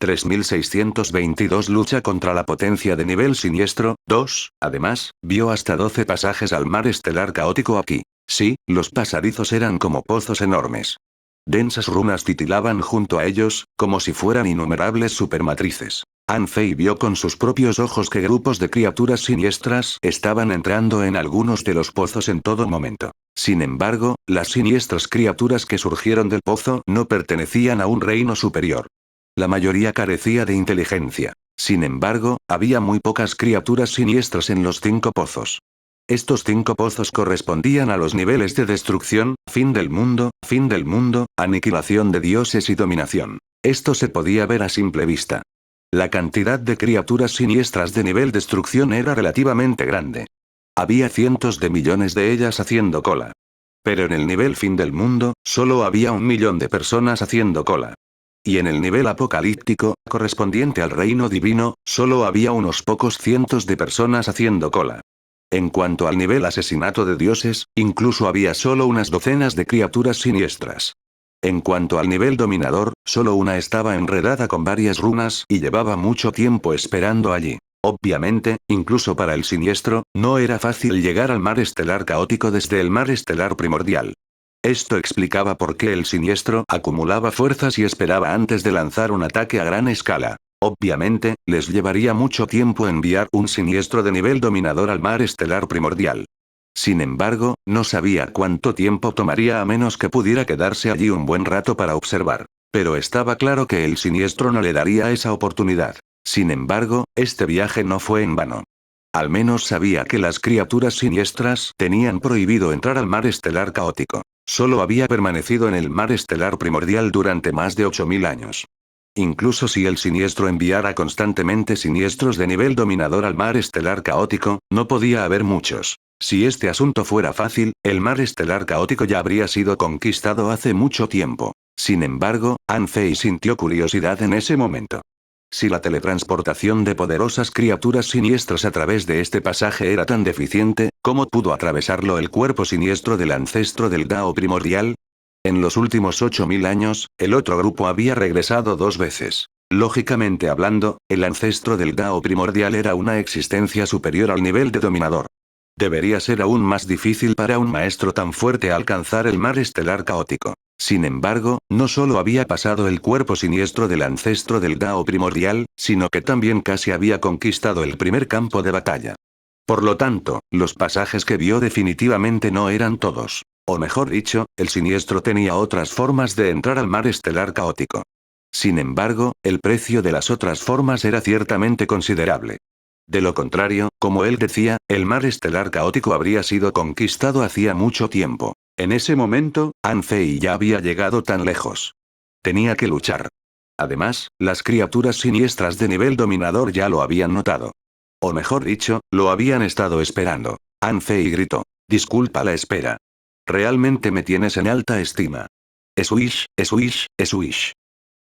3622 lucha contra la potencia de nivel siniestro. 2. Además, vio hasta 12 pasajes al mar estelar caótico aquí. Sí, los pasadizos eran como pozos enormes. Densas runas titilaban junto a ellos, como si fueran innumerables supermatrices. Anfei vio con sus propios ojos que grupos de criaturas siniestras estaban entrando en algunos de los pozos en todo momento. Sin embargo, las siniestras criaturas que surgieron del pozo no pertenecían a un reino superior. La mayoría carecía de inteligencia. Sin embargo, había muy pocas criaturas siniestras en los 5 pozos. Estos 5 pozos correspondían a los niveles de destrucción, fin del mundo, aniquilación de dioses y dominación. Esto se podía ver a simple vista. La cantidad de criaturas siniestras de nivel destrucción era relativamente grande. Había cientos de millones de ellas haciendo cola. Pero en el nivel fin del mundo, solo había 1 millón de personas haciendo cola. Y en el nivel apocalíptico, correspondiente al reino divino, solo había unos pocos cientos de personas haciendo cola. En cuanto al nivel asesinato de dioses, incluso había solo unas docenas de criaturas siniestras. En cuanto al nivel dominador, solo una estaba enredada con varias runas y llevaba mucho tiempo esperando allí. Obviamente, incluso para el siniestro, no era fácil llegar al mar estelar caótico desde el mar estelar primordial. Esto explicaba por qué el siniestro acumulaba fuerzas y esperaba antes de lanzar un ataque a gran escala. Obviamente, les llevaría mucho tiempo enviar un siniestro de nivel dominador al mar estelar primordial. Sin embargo, no sabía cuánto tiempo tomaría a menos que pudiera quedarse allí un buen rato para observar. Pero estaba claro que el siniestro no le daría esa oportunidad. Sin embargo, este viaje no fue en vano. Al menos sabía que las criaturas siniestras tenían prohibido entrar al mar estelar caótico. Solo había permanecido en el mar estelar primordial durante más de 8000 años. Incluso si el siniestro enviara constantemente siniestros de nivel dominador al mar estelar caótico, no podía haber muchos. Si este asunto fuera fácil, el mar estelar caótico ya habría sido conquistado hace mucho tiempo. Sin embargo, Anfei sintió curiosidad en ese momento. Si la teletransportación de poderosas criaturas siniestras a través de este pasaje era tan deficiente, ¿cómo pudo atravesarlo el cuerpo siniestro del ancestro del Dao primordial? En los últimos 8000 años, el otro grupo había regresado 2 veces. Lógicamente hablando, el ancestro del Dao primordial era una existencia superior al nivel de dominador. Debería ser aún más difícil para un maestro tan fuerte alcanzar el mar estelar caótico. Sin embargo, no solo había pasado el cuerpo siniestro del ancestro del Dao primordial, sino que también casi había conquistado el primer campo de batalla. Por lo tanto, los pasajes que vio definitivamente no eran todos. O mejor dicho, el siniestro tenía otras formas de entrar al mar estelar caótico. Sin embargo, el precio de las otras formas era ciertamente considerable. De lo contrario, como él decía, el mar estelar caótico habría sido conquistado hacía mucho tiempo. En ese momento, Anfei ya había llegado tan lejos. Tenía que luchar. Además, las criaturas siniestras de nivel dominador ya lo habían notado. O mejor dicho, lo habían estado esperando. Anfei gritó. Disculpa la espera. Realmente me tienes en alta estima. Swish, swish, swish.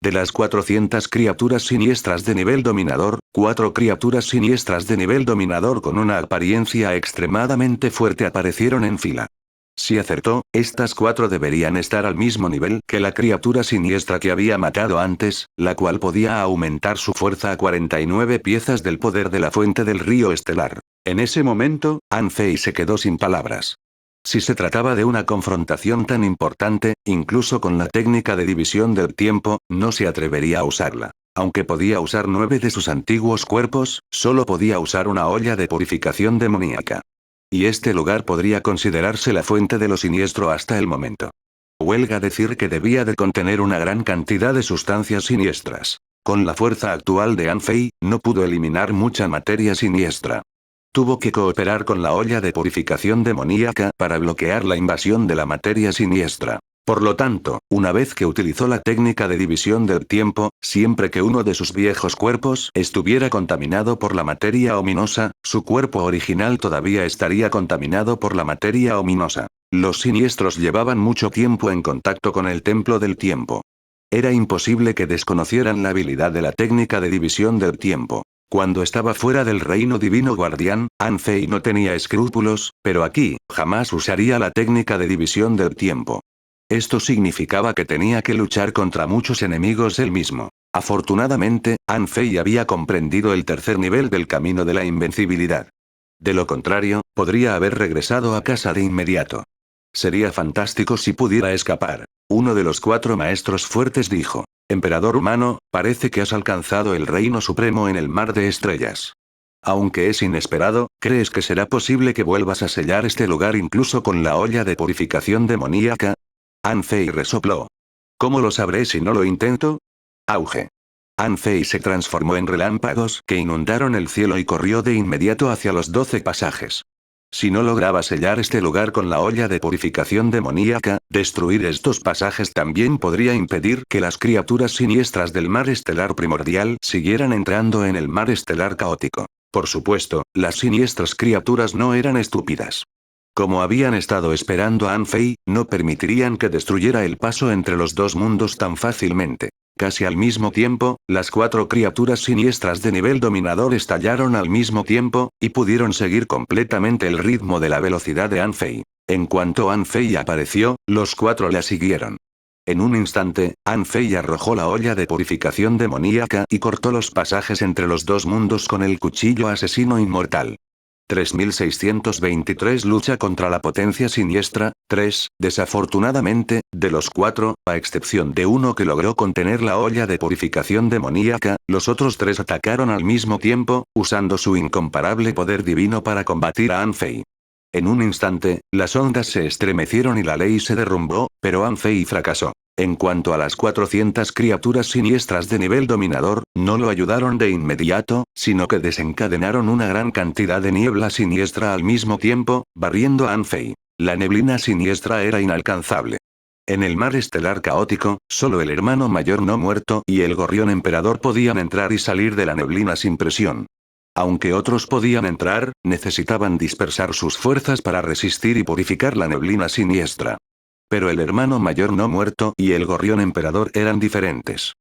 De las 400 criaturas siniestras de nivel dominador, 4 criaturas siniestras de nivel dominador con una apariencia extremadamente fuerte aparecieron en fila. Si acertó, estas 4 deberían estar al mismo nivel que la criatura siniestra que había matado antes, la cual podía aumentar su fuerza a 49 piezas del poder de la fuente del río estelar. En ese momento, Anfei se quedó sin palabras. Si se trataba de una confrontación tan importante, incluso con la técnica de división del tiempo, no se atrevería a usarla. Aunque podía usar 9 de sus antiguos cuerpos, solo podía usar una olla de purificación demoníaca. Y este lugar podría considerarse la fuente de lo siniestro hasta el momento. Huelga decir que debía de contener una gran cantidad de sustancias siniestras. Con la fuerza actual de Anfei, no pudo eliminar mucha materia siniestra. Tuvo que cooperar con la olla de purificación demoníaca para bloquear la invasión de la materia siniestra. Por lo tanto, una vez que utilizó la técnica de división del tiempo, siempre que uno de sus viejos cuerpos estuviera contaminado por la materia ominosa, su cuerpo original todavía estaría contaminado por la materia ominosa. Los siniestros llevaban mucho tiempo en contacto con el templo del tiempo. Era imposible que desconocieran la habilidad de la técnica de división del tiempo. Cuando estaba fuera del reino divino guardián, Anfei no tenía escrúpulos, pero aquí, jamás usaría la técnica de división del tiempo. Esto significaba que tenía que luchar contra muchos enemigos él mismo. Afortunadamente, An Fei había comprendido el tercer nivel del camino de la invencibilidad. De lo contrario, podría haber regresado a casa de inmediato. Sería fantástico si pudiera escapar. Uno de los 4 maestros fuertes dijo: Emperador humano, parece que has alcanzado el reino supremo en el mar de estrellas. Aunque es inesperado, ¿crees que será posible que vuelvas a sellar este lugar incluso con la olla de purificación demoníaca? An Fei resopló. ¿Cómo lo sabré si no lo intento? Auge. An Fei se transformó en relámpagos que inundaron el cielo y corrió de inmediato hacia los 12 pasajes. Si no lograba sellar este lugar con la olla de purificación demoníaca, destruir estos pasajes también podría impedir que las criaturas siniestras del mar estelar primordial siguieran entrando en el mar estelar caótico. Por supuesto, las siniestras criaturas no eran estúpidas. Como habían estado esperando a An Fei, no permitirían que destruyera el paso entre los dos mundos tan fácilmente. Casi al mismo tiempo, las 4 criaturas siniestras de nivel dominador estallaron al mismo tiempo, y pudieron seguir completamente el ritmo de la velocidad de An Fei. En cuanto An Fei apareció, los 4 la siguieron. En un instante, An Fei arrojó la olla de purificación demoníaca y cortó los pasajes entre los dos mundos con el cuchillo asesino inmortal. 3623 lucha contra la potencia siniestra. 3, desafortunadamente, de los 4, a excepción de uno que logró contener la olla de purificación demoníaca, los otros 3 atacaron al mismo tiempo, usando su incomparable poder divino para combatir a An Fei. En un instante, las ondas se estremecieron y la ley se derrumbó, pero An Fei fracasó. En cuanto a las 400 criaturas siniestras de nivel dominador, no lo ayudaron de inmediato, sino que desencadenaron una gran cantidad de niebla siniestra al mismo tiempo, barriendo a An Fei. La neblina siniestra era inalcanzable. En el mar estelar caótico, solo el hermano mayor no muerto y el gorrión emperador podían entrar y salir de la neblina sin presión. Aunque otros podían entrar, necesitaban dispersar sus fuerzas para resistir y purificar la neblina siniestra. Pero el hermano mayor no muerto y el gorrión emperador eran diferentes.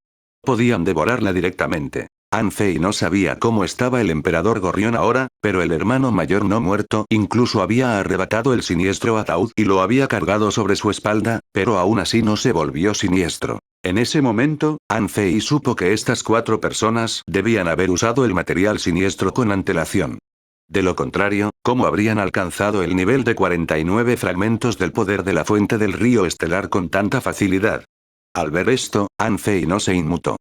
Podían devorarla directamente. An Fei no sabía cómo estaba el emperador gorrión ahora, pero el hermano mayor no muerto incluso había arrebatado el siniestro ataúd y lo había cargado sobre su espalda, pero aún así no se volvió siniestro. En ese momento, An Fei supo que estas 4 personas debían haber usado el material siniestro con antelación. De lo contrario, ¿cómo habrían alcanzado el nivel de 49 fragmentos del poder de la fuente del río estelar con tanta facilidad? Al ver esto, An Fei no se inmutó.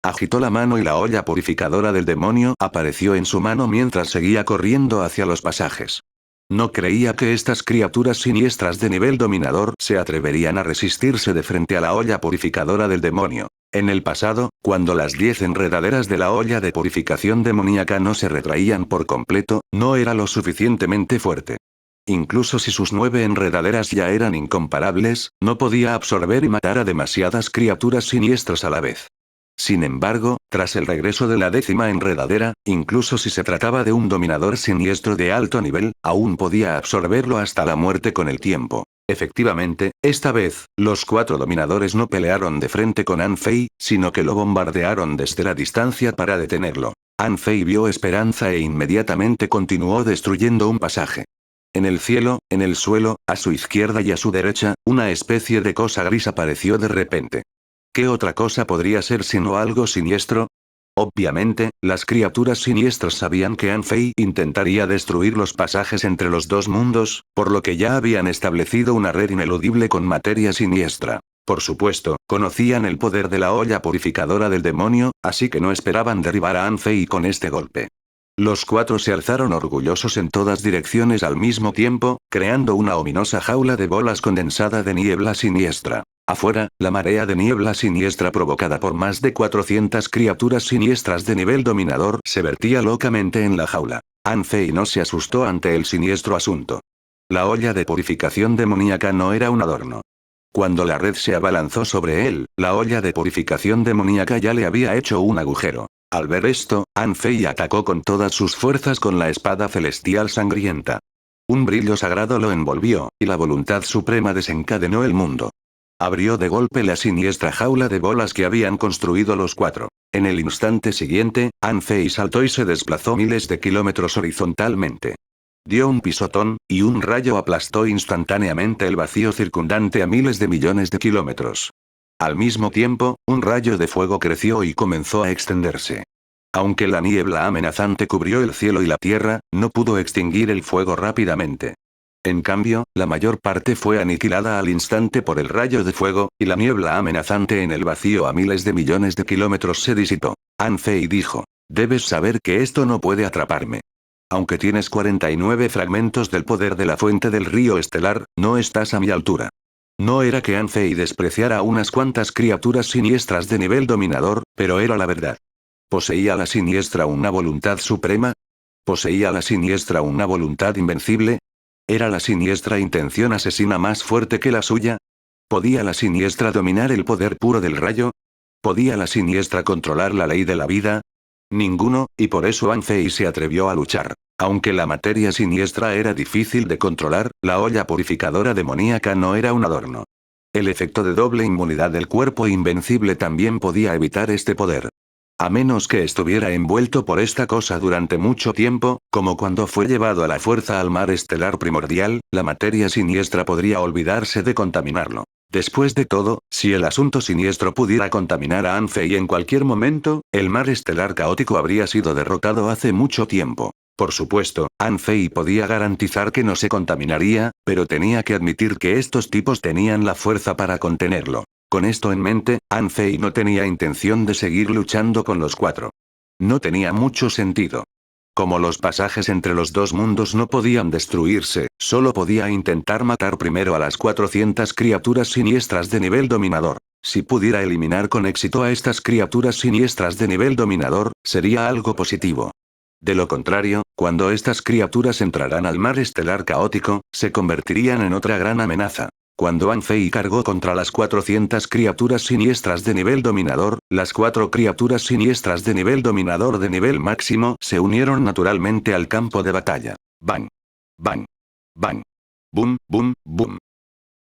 Agitó la mano y la olla purificadora del demonio apareció en su mano mientras seguía corriendo hacia los pasajes. No creía que estas criaturas siniestras de nivel dominador se atreverían a resistirse de frente a la olla purificadora del demonio. En el pasado, cuando las 10 enredaderas de la olla de purificación demoníaca no se retraían por completo, no era lo suficientemente fuerte. Incluso si sus 9 enredaderas ya eran incomparables, no podía absorber y matar a demasiadas criaturas siniestras a la vez. Sin embargo, tras el regreso de la 10ª enredadera, incluso si se trataba de un dominador siniestro de alto nivel, aún podía absorberlo hasta la muerte con el tiempo. Efectivamente, esta vez, los 4 dominadores no pelearon de frente con An Fei, sino que lo bombardearon desde la distancia para detenerlo. An Fei vio esperanza e inmediatamente continuó destruyendo un pasaje. En el cielo, en el suelo, a su izquierda y a su derecha, una especie de cosa gris apareció de repente. ¿Qué otra cosa podría ser sino algo siniestro? Obviamente, las criaturas siniestras sabían que An Fei intentaría destruir los pasajes entre los dos mundos, por lo que ya habían establecido una red ineludible con materia siniestra. Por supuesto, conocían el poder de la olla purificadora del demonio, así que no esperaban derribar a An Fei con este golpe. Los 4 se alzaron orgullosos en todas direcciones al mismo tiempo, creando una ominosa jaula de bolas condensada de niebla siniestra. Afuera, la marea de niebla siniestra provocada por más de 400 criaturas siniestras de nivel dominador se vertía locamente en la jaula. An Fei no se asustó ante el siniestro asunto. La olla de purificación demoníaca no era un adorno. Cuando la red se abalanzó sobre él, la olla de purificación demoníaca ya le había hecho un agujero. Al ver esto, An Fei atacó con todas sus fuerzas con la espada celestial sangrienta. Un brillo sagrado lo envolvió, y la voluntad suprema desencadenó el mundo. Abrió de golpe la siniestra jaula de bolas que habían construido los 4. En el instante siguiente, An Fei saltó y se desplazó miles de kilómetros horizontalmente. Dio un pisotón, y un rayo aplastó instantáneamente el vacío circundante a miles de millones de kilómetros. Al mismo tiempo, un rayo de fuego creció y comenzó a extenderse. Aunque la niebla amenazante cubrió el cielo y la tierra, no pudo extinguir el fuego rápidamente. En cambio, la mayor parte fue aniquilada al instante por el rayo de fuego, y la niebla amenazante en el vacío a miles de millones de kilómetros se disipó. Anfei dijo: debes saber que esto no puede atraparme. Aunque tienes 49 fragmentos del poder de la fuente del río estelar, no estás a mi altura. No era que Anfei despreciara a unas cuantas criaturas siniestras de nivel dominador, pero era la verdad. ¿Poseía la siniestra una voluntad suprema? ¿Poseía la siniestra una voluntad invencible? ¿Era la siniestra intención asesina más fuerte que la suya? ¿Podía la siniestra dominar el poder puro del rayo? ¿Podía la siniestra controlar la ley de la vida? Ninguno, y por eso Anfei se atrevió a luchar. Aunque la materia siniestra era difícil de controlar, la olla purificadora demoníaca no era un adorno. El efecto de doble inmunidad del cuerpo invencible también podía evitar este poder. A menos que estuviera envuelto por esta cosa durante mucho tiempo, como cuando fue llevado a la fuerza al mar estelar primordial, la materia siniestra podría olvidarse de contaminarlo. Después de todo, si el asunto siniestro pudiera contaminar a Anfei en cualquier momento, el mar estelar caótico habría sido derrotado hace mucho tiempo. Por supuesto, Anfei podía garantizar que no se contaminaría, pero tenía que admitir que estos tipos tenían la fuerza para contenerlo. Con esto en mente, Anfei no tenía intención de seguir luchando con los cuatro. No tenía mucho sentido. Como los pasajes entre los dos mundos no podían destruirse, solo podía intentar matar primero a las 400 criaturas siniestras de nivel dominador. Si pudiera eliminar con éxito a estas criaturas siniestras de nivel dominador, sería algo positivo. De lo contrario, cuando estas criaturas entrarán al mar estelar caótico, se convertirían en otra gran amenaza. Cuando Anfei cargó contra las 400 criaturas siniestras de nivel dominador, las 4 criaturas siniestras de nivel máximo se unieron naturalmente al campo de batalla. Bang. Bang. Bang. Boom, boom, boom.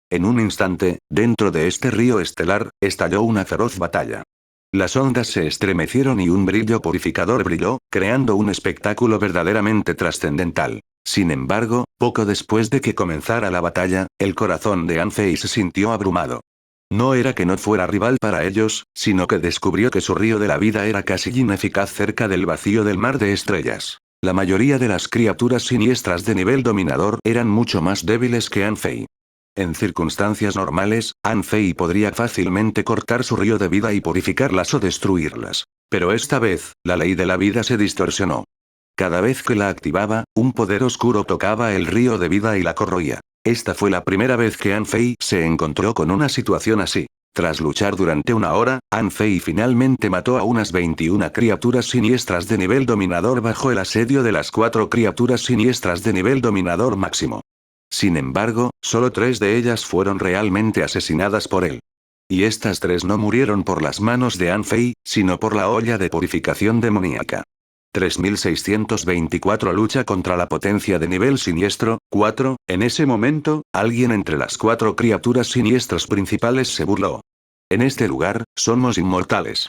En un instante, dentro de este río estelar, estalló una feroz batalla. Las ondas se estremecieron y un brillo purificador brilló, creando un espectáculo verdaderamente trascendental. Sin embargo, poco después de que comenzara la batalla, el corazón de Anfei se sintió abrumado. No era que no fuera rival para ellos, sino que descubrió que su río de la vida era casi ineficaz cerca del vacío del mar de estrellas. La mayoría de las criaturas siniestras de nivel dominador eran mucho más débiles que Anfei. En circunstancias normales, Anfei podría fácilmente cortar su río de vida y purificarlas o destruirlas. Pero esta vez, la ley de la vida se distorsionó. Cada vez que la activaba, un poder oscuro tocaba el río de vida y la corroía. Esta fue la primera vez que Anfei se encontró con una situación así. Tras luchar durante una hora, Anfei finalmente mató a unas 21 criaturas siniestras de nivel dominador bajo el asedio de las 4 criaturas siniestras de nivel dominador máximo. Sin embargo, solo 3 de ellas fueron realmente asesinadas por él. Y estas 3 no murieron por las manos de Anfei, sino por la olla de purificación demoníaca. 3624 lucha contra la potencia de nivel siniestro, 4, en ese momento, alguien entre las 4 criaturas siniestras principales se burló. En este lugar, somos inmortales.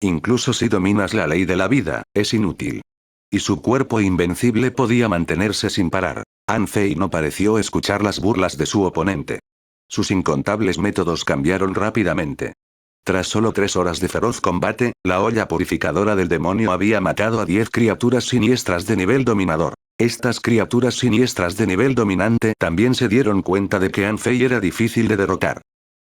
Incluso si dominas la ley de la vida, es inútil. Y su cuerpo invencible podía mantenerse sin parar. Anfei no pareció escuchar las burlas de su oponente. Sus incontables métodos cambiaron rápidamente. Tras solo 3 horas de feroz combate, la olla purificadora del demonio había matado a 10 criaturas siniestras de nivel dominador. Estas criaturas siniestras de nivel dominante también se dieron cuenta de que Anfei era difícil de derrotar.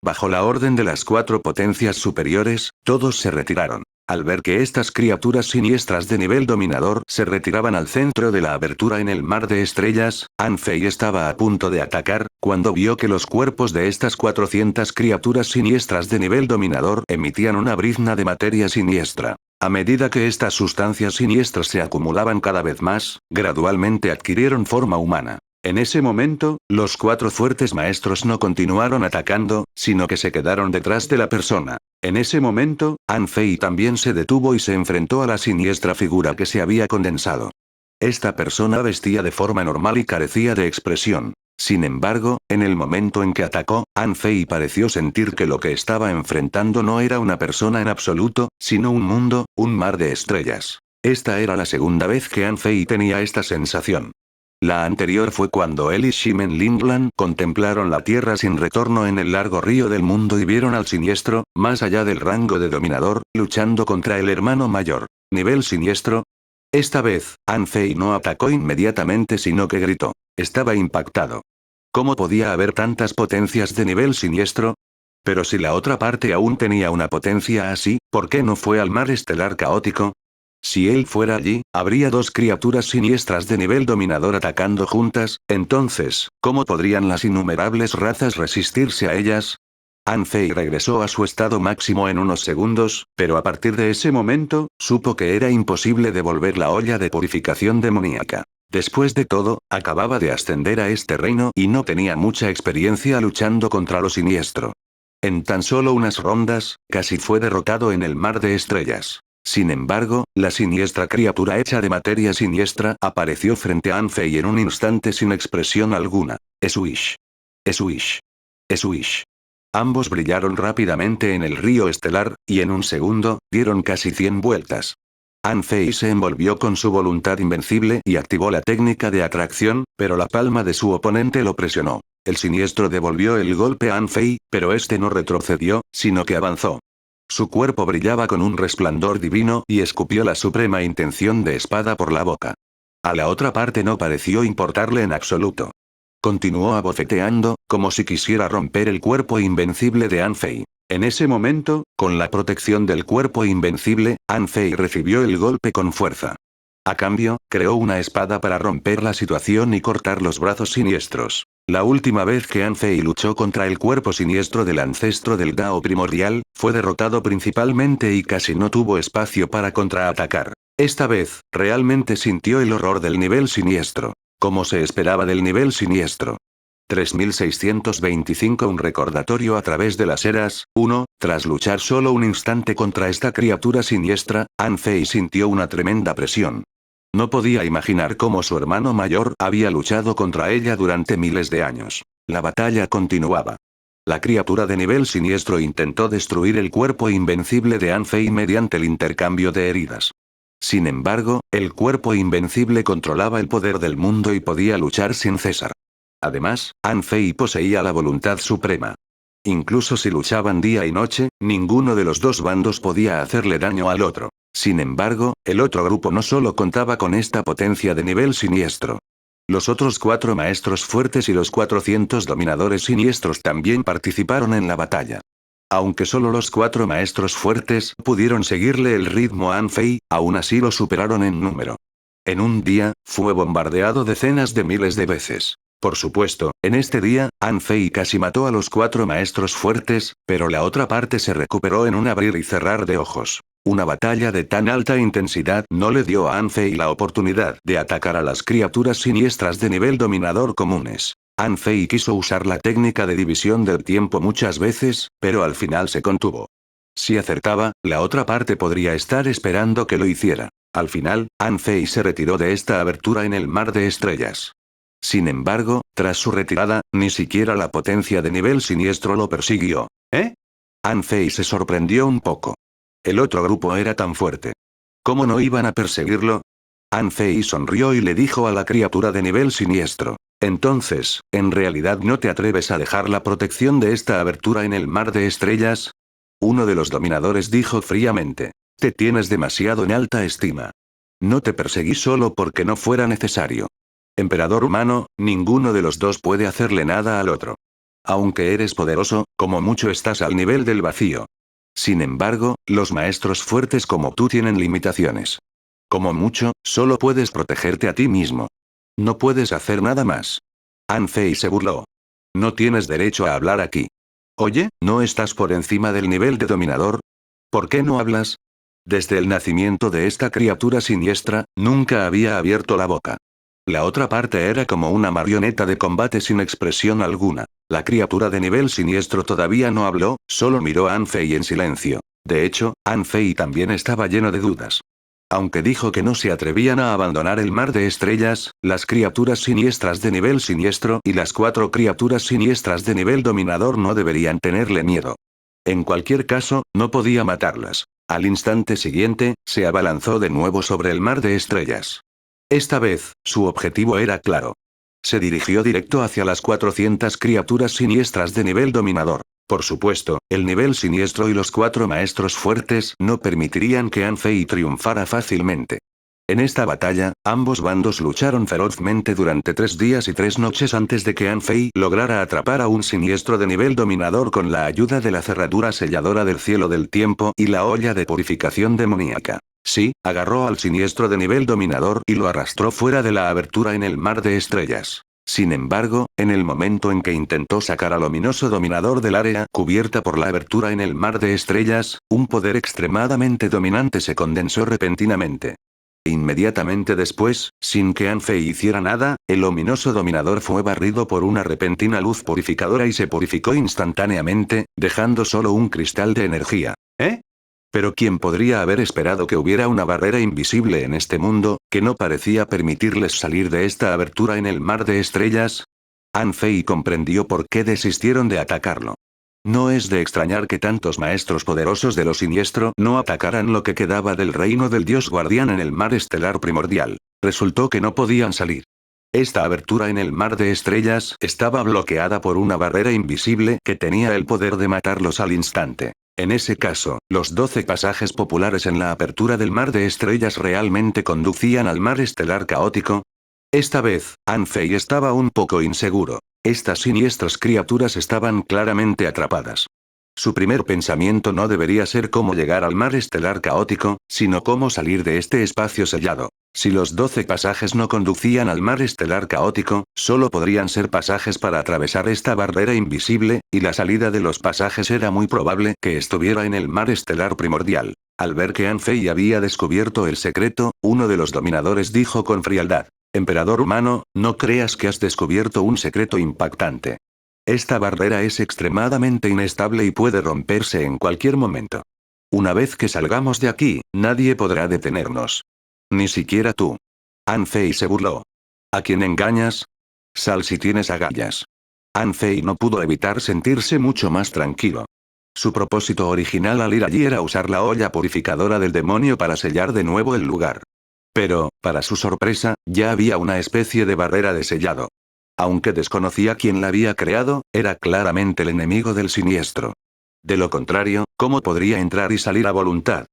Bajo la orden de las 4 potencias superiores, todos se retiraron. Al ver que estas criaturas siniestras de nivel dominador se retiraban al centro de la abertura en el mar de estrellas, Anfei estaba a punto de atacar, cuando vio que los cuerpos de estas 400 criaturas siniestras de nivel dominador emitían una brizna de materia siniestra. A medida que estas sustancias siniestras se acumulaban cada vez más, gradualmente adquirieron forma humana. En ese momento, los 4 fuertes maestros no continuaron atacando, sino que se quedaron detrás de la persona. En ese momento, Anfei también se detuvo y se enfrentó a la siniestra figura que se había condensado. Esta persona vestía de forma normal y carecía de expresión. Sin embargo, en el momento en que atacó, Anfei pareció sentir que lo que estaba enfrentando no era una persona en absoluto, sino un mundo, un mar de estrellas. Esta era la segunda vez que Anfei tenía esta sensación. La anterior fue cuando él y Shimen Lindland contemplaron la Tierra sin retorno en el largo río del mundo y vieron al siniestro, más allá del rango de dominador, luchando contra el hermano mayor. ¿Nivel siniestro? Esta vez, Anfei no atacó inmediatamente sino que gritó. Estaba impactado. ¿Cómo podía haber tantas potencias de nivel siniestro? Pero si la otra parte aún tenía una potencia así, ¿por qué no fue al mar estelar caótico? Si él fuera allí, habría dos criaturas siniestras de nivel dominador atacando juntas, entonces, ¿cómo podrían las innumerables razas resistirse a ellas? Anfei regresó a su estado máximo en unos segundos, pero a partir de ese momento, supo que era imposible devolver la olla de purificación demoníaca. Después de todo, acababa de ascender a este reino y no tenía mucha experiencia luchando contra lo siniestro. En tan solo unas rondas, casi fue derrotado en el mar de estrellas. Sin embargo, la siniestra criatura hecha de materia siniestra apareció frente a Anfei en un instante sin expresión alguna. Esuish. Esuish. Esuish. Ambos brillaron rápidamente en el río estelar, y en un segundo, dieron casi 100 vueltas. Anfei se envolvió con su voluntad invencible y activó la técnica de atracción, pero la palma de su oponente lo presionó. El siniestro devolvió el golpe a Anfei, pero este no retrocedió, sino que avanzó. Su cuerpo brillaba con un resplandor divino y escupió la suprema intención de espada por la boca. A la otra parte no pareció importarle en absoluto. Continuó abofeteando, como si quisiera romper el cuerpo invencible de Anfei. En ese momento, con la protección del cuerpo invencible, Anfei recibió el golpe con fuerza. A cambio, creó una espada para romper la situación y cortar los brazos siniestros. La última vez que Anfei luchó contra el cuerpo siniestro del ancestro del Dao primordial, fue derrotado principalmente y casi no tuvo espacio para contraatacar. Esta vez, realmente sintió el horror del nivel siniestro. Como se esperaba del nivel siniestro. 3625 Un recordatorio a través de las eras. 1. Tras luchar solo un instante contra esta criatura siniestra, Anfei sintió una tremenda presión. No podía imaginar cómo su hermano mayor había luchado contra ella durante miles de años. La batalla continuaba. La criatura de nivel siniestro intentó destruir el cuerpo invencible de Anfei mediante el intercambio de heridas. Sin embargo, el cuerpo invencible controlaba el poder del mundo y podía luchar sin cesar. Además, Anfei poseía la voluntad suprema. Incluso si luchaban día y noche, ninguno de los dos bandos podía hacerle daño al otro. Sin embargo, el otro grupo no solo contaba con esta potencia de nivel siniestro. Los otros 4 maestros fuertes y los 400 dominadores siniestros también participaron en la batalla. Aunque solo los 4 maestros fuertes pudieron seguirle el ritmo a Anfei, aún así lo superaron en número. En un día, fue bombardeado decenas de miles de veces. Por supuesto, en este día, Anfei casi mató a los 4 maestros fuertes, pero la otra parte se recuperó en un abrir y cerrar de ojos. Una batalla de tan alta intensidad no le dio a Anfei la oportunidad de atacar a las criaturas siniestras de nivel dominador comunes. Anfei quiso usar la técnica de división del tiempo muchas veces, pero al final se contuvo. Si acertaba, la otra parte podría estar esperando que lo hiciera. Al final, Anfei se retiró de esta abertura en el mar de estrellas. Sin embargo, tras su retirada, ni siquiera la potencia de nivel siniestro lo persiguió. ¿Eh? Anfei se sorprendió un poco. El otro grupo era tan fuerte. ¿Cómo no iban a perseguirlo? Anfei sonrió y le dijo a la criatura de nivel siniestro. Entonces, ¿en realidad no te atreves a dejar la protección de esta abertura en el mar de estrellas? Uno de los dominadores dijo fríamente. Te tienes demasiado en alta estima. No te perseguí solo porque no fuera necesario. Emperador humano, ninguno de los dos puede hacerle nada al otro. Aunque eres poderoso, como mucho estás al nivel del vacío. Sin embargo, los maestros fuertes como tú tienen limitaciones. Como mucho, solo puedes protegerte a ti mismo. No puedes hacer nada más. Anfei se burló. No tienes derecho a hablar aquí. Oye, ¿no estás por encima del nivel de dominador? ¿Por qué no hablas? Desde el nacimiento de esta criatura siniestra, nunca había abierto la boca. La otra parte era como una marioneta de combate sin expresión alguna. La criatura de nivel siniestro todavía no habló, solo miró a Anfei en silencio. De hecho, Anfei también estaba lleno de dudas. Aunque dijo que no se atrevían a abandonar el mar de estrellas, las criaturas siniestras de nivel siniestro y las 4 criaturas siniestras de nivel dominador no deberían tenerle miedo. En cualquier caso, no podía matarlas. Al instante siguiente, se abalanzó de nuevo sobre el mar de estrellas. Esta vez, su objetivo era claro. Se dirigió directo hacia las 400 criaturas siniestras de nivel dominador. Por supuesto, el nivel siniestro y los 4 maestros fuertes no permitirían que Anfei triunfara fácilmente. En esta batalla, ambos bandos lucharon ferozmente durante 3 días y 3 noches antes de que Anfei lograra atrapar a un siniestro de nivel dominador con la ayuda de la cerradura selladora del cielo del tiempo y la olla de purificación demoníaca. Sí, agarró al siniestro de nivel dominador y lo arrastró fuera de la abertura en el mar de estrellas. Sin embargo, en el momento en que intentó sacar al ominoso dominador del área cubierta por la abertura en el mar de estrellas, un poder extremadamente dominante se condensó repentinamente. Inmediatamente después, sin que Anfei hiciera nada, el ominoso dominador fue barrido por una repentina luz purificadora y se purificó instantáneamente, dejando solo un cristal de energía. ¿Eh? Pero ¿quién podría haber esperado que hubiera una barrera invisible en este mundo, que no parecía permitirles salir de esta abertura en el mar de estrellas? Anfei comprendió por qué desistieron de atacarlo. No es de extrañar que tantos maestros poderosos de lo siniestro no atacaran lo que quedaba del reino del dios guardián en el mar estelar primordial. Resultó que no podían salir. Esta abertura en el mar de estrellas estaba bloqueada por una barrera invisible que tenía el poder de matarlos al instante. En ese caso, los 12 pasajes populares en la apertura del mar de estrellas realmente conducían al mar estelar caótico. Esta vez, Anfei estaba un poco inseguro. Estas siniestras criaturas estaban claramente atrapadas. Su primer pensamiento no debería ser cómo llegar al mar estelar caótico, sino cómo salir de este espacio sellado. Si los 12 pasajes no conducían al mar estelar caótico, solo podrían ser pasajes para atravesar esta barrera invisible, y la salida de los pasajes era muy probable que estuviera en el mar estelar primordial. Al ver que Anfei había descubierto el secreto, uno de los dominadores dijo con frialdad: Emperador humano, no creas que has descubierto un secreto impactante. Esta barrera es extremadamente inestable y puede romperse en cualquier momento. Una vez que salgamos de aquí, nadie podrá detenernos. Ni siquiera tú. Anfei se burló. ¿A quién engañas? Sal si tienes agallas. Anfei no pudo evitar sentirse mucho más tranquilo. Su propósito original al ir allí era usar la olla purificadora del demonio para sellar de nuevo el lugar. Pero, para su sorpresa, ya había una especie de barrera de sellado. Aunque desconocía quién la había creado, era claramente el enemigo del siniestro. De lo contrario, ¿cómo podría entrar y salir a voluntad?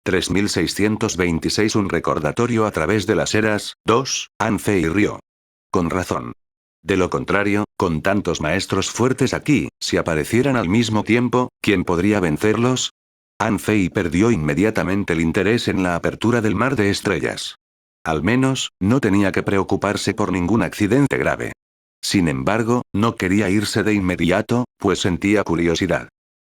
3626 Un recordatorio a través de las eras. 2, Anfei rió. Con razón. De lo contrario, con tantos maestros fuertes aquí, si aparecieran al mismo tiempo, ¿quién podría vencerlos? Anfei perdió inmediatamente el interés en la apertura del mar de estrellas. Al menos, no tenía que preocuparse por ningún accidente grave. Sin embargo, no quería irse de inmediato, pues sentía curiosidad.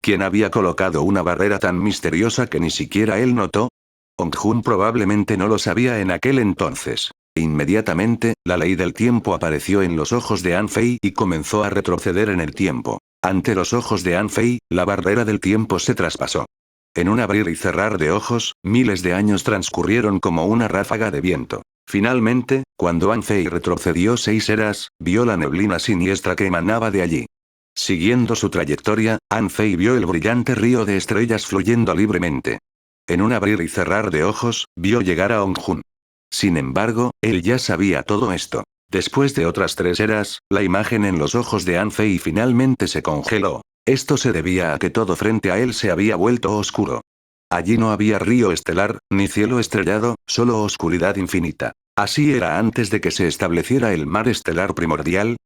¿Quién había colocado una barrera tan misteriosa que ni siquiera él notó? Ongjun probablemente no lo sabía en aquel entonces. Inmediatamente, la ley del tiempo apareció en los ojos de Anfei y comenzó a retroceder en el tiempo. Ante los ojos de Anfei, la barrera del tiempo se traspasó. En un abrir y cerrar de ojos, miles de años transcurrieron como una ráfaga de viento. Finalmente, cuando Anfei retrocedió 6 eras, vio la neblina siniestra que emanaba de allí. Siguiendo su trayectoria, Anfei vio el brillante río de estrellas fluyendo libremente. En un abrir y cerrar de ojos, vio llegar a Ongjun. Sin embargo, él ya sabía todo esto. Después de otras 3 eras, la imagen en los ojos de Anfei finalmente se congeló. Esto se debía a que todo frente a él se había vuelto oscuro. Allí no había río estelar, ni cielo estrellado, solo oscuridad infinita. ¿Así era antes de que se estableciera el mar estelar primordial?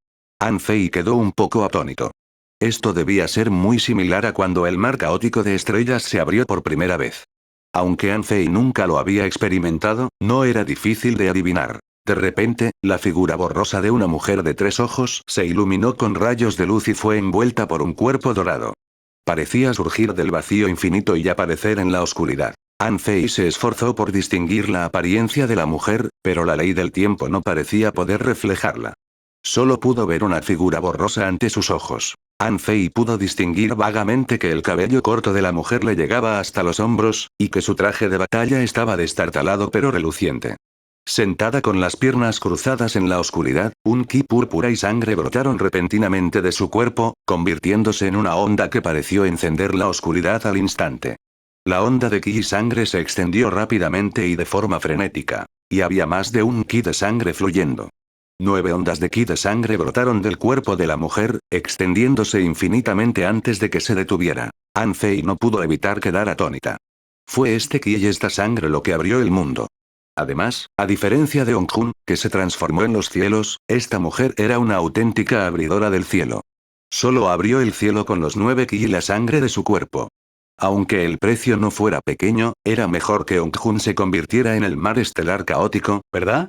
Anfei quedó un poco atónito. Esto debía ser muy similar a cuando el mar caótico de estrellas se abrió por primera vez. Aunque Anfei nunca lo había experimentado, no era difícil de adivinar. De repente, la figura borrosa de una mujer de 3 ojos se iluminó con rayos de luz y fue envuelta por un cuerpo dorado. Parecía surgir del vacío infinito y aparecer en la oscuridad. Anfei se esforzó por distinguir la apariencia de la mujer, pero la ley del tiempo no parecía poder reflejarla. Solo pudo ver una figura borrosa ante sus ojos. Anfei pudo distinguir vagamente que el cabello corto de la mujer le llegaba hasta los hombros, y que su traje de batalla estaba destartalado pero reluciente. Sentada con las piernas cruzadas en la oscuridad, un ki púrpura y sangre brotaron repentinamente de su cuerpo, convirtiéndose en una onda que pareció encender la oscuridad al instante. La onda de ki y sangre se extendió rápidamente y de forma frenética. y había más de un ki de sangre fluyendo. 9 ondas de ki de sangre brotaron del cuerpo de la mujer, extendiéndose infinitamente antes de que se detuviera. An Fei no pudo evitar quedar atónita. Fue este ki y esta sangre lo que abrió el mundo. Además, a diferencia de Ongjun, que se transformó en los cielos, esta mujer era una auténtica abridora del cielo. Solo abrió el cielo con los 9 ki y la sangre de su cuerpo. Aunque el precio no fuera pequeño, era mejor que Ongjun se convirtiera en el mar estelar caótico, ¿verdad?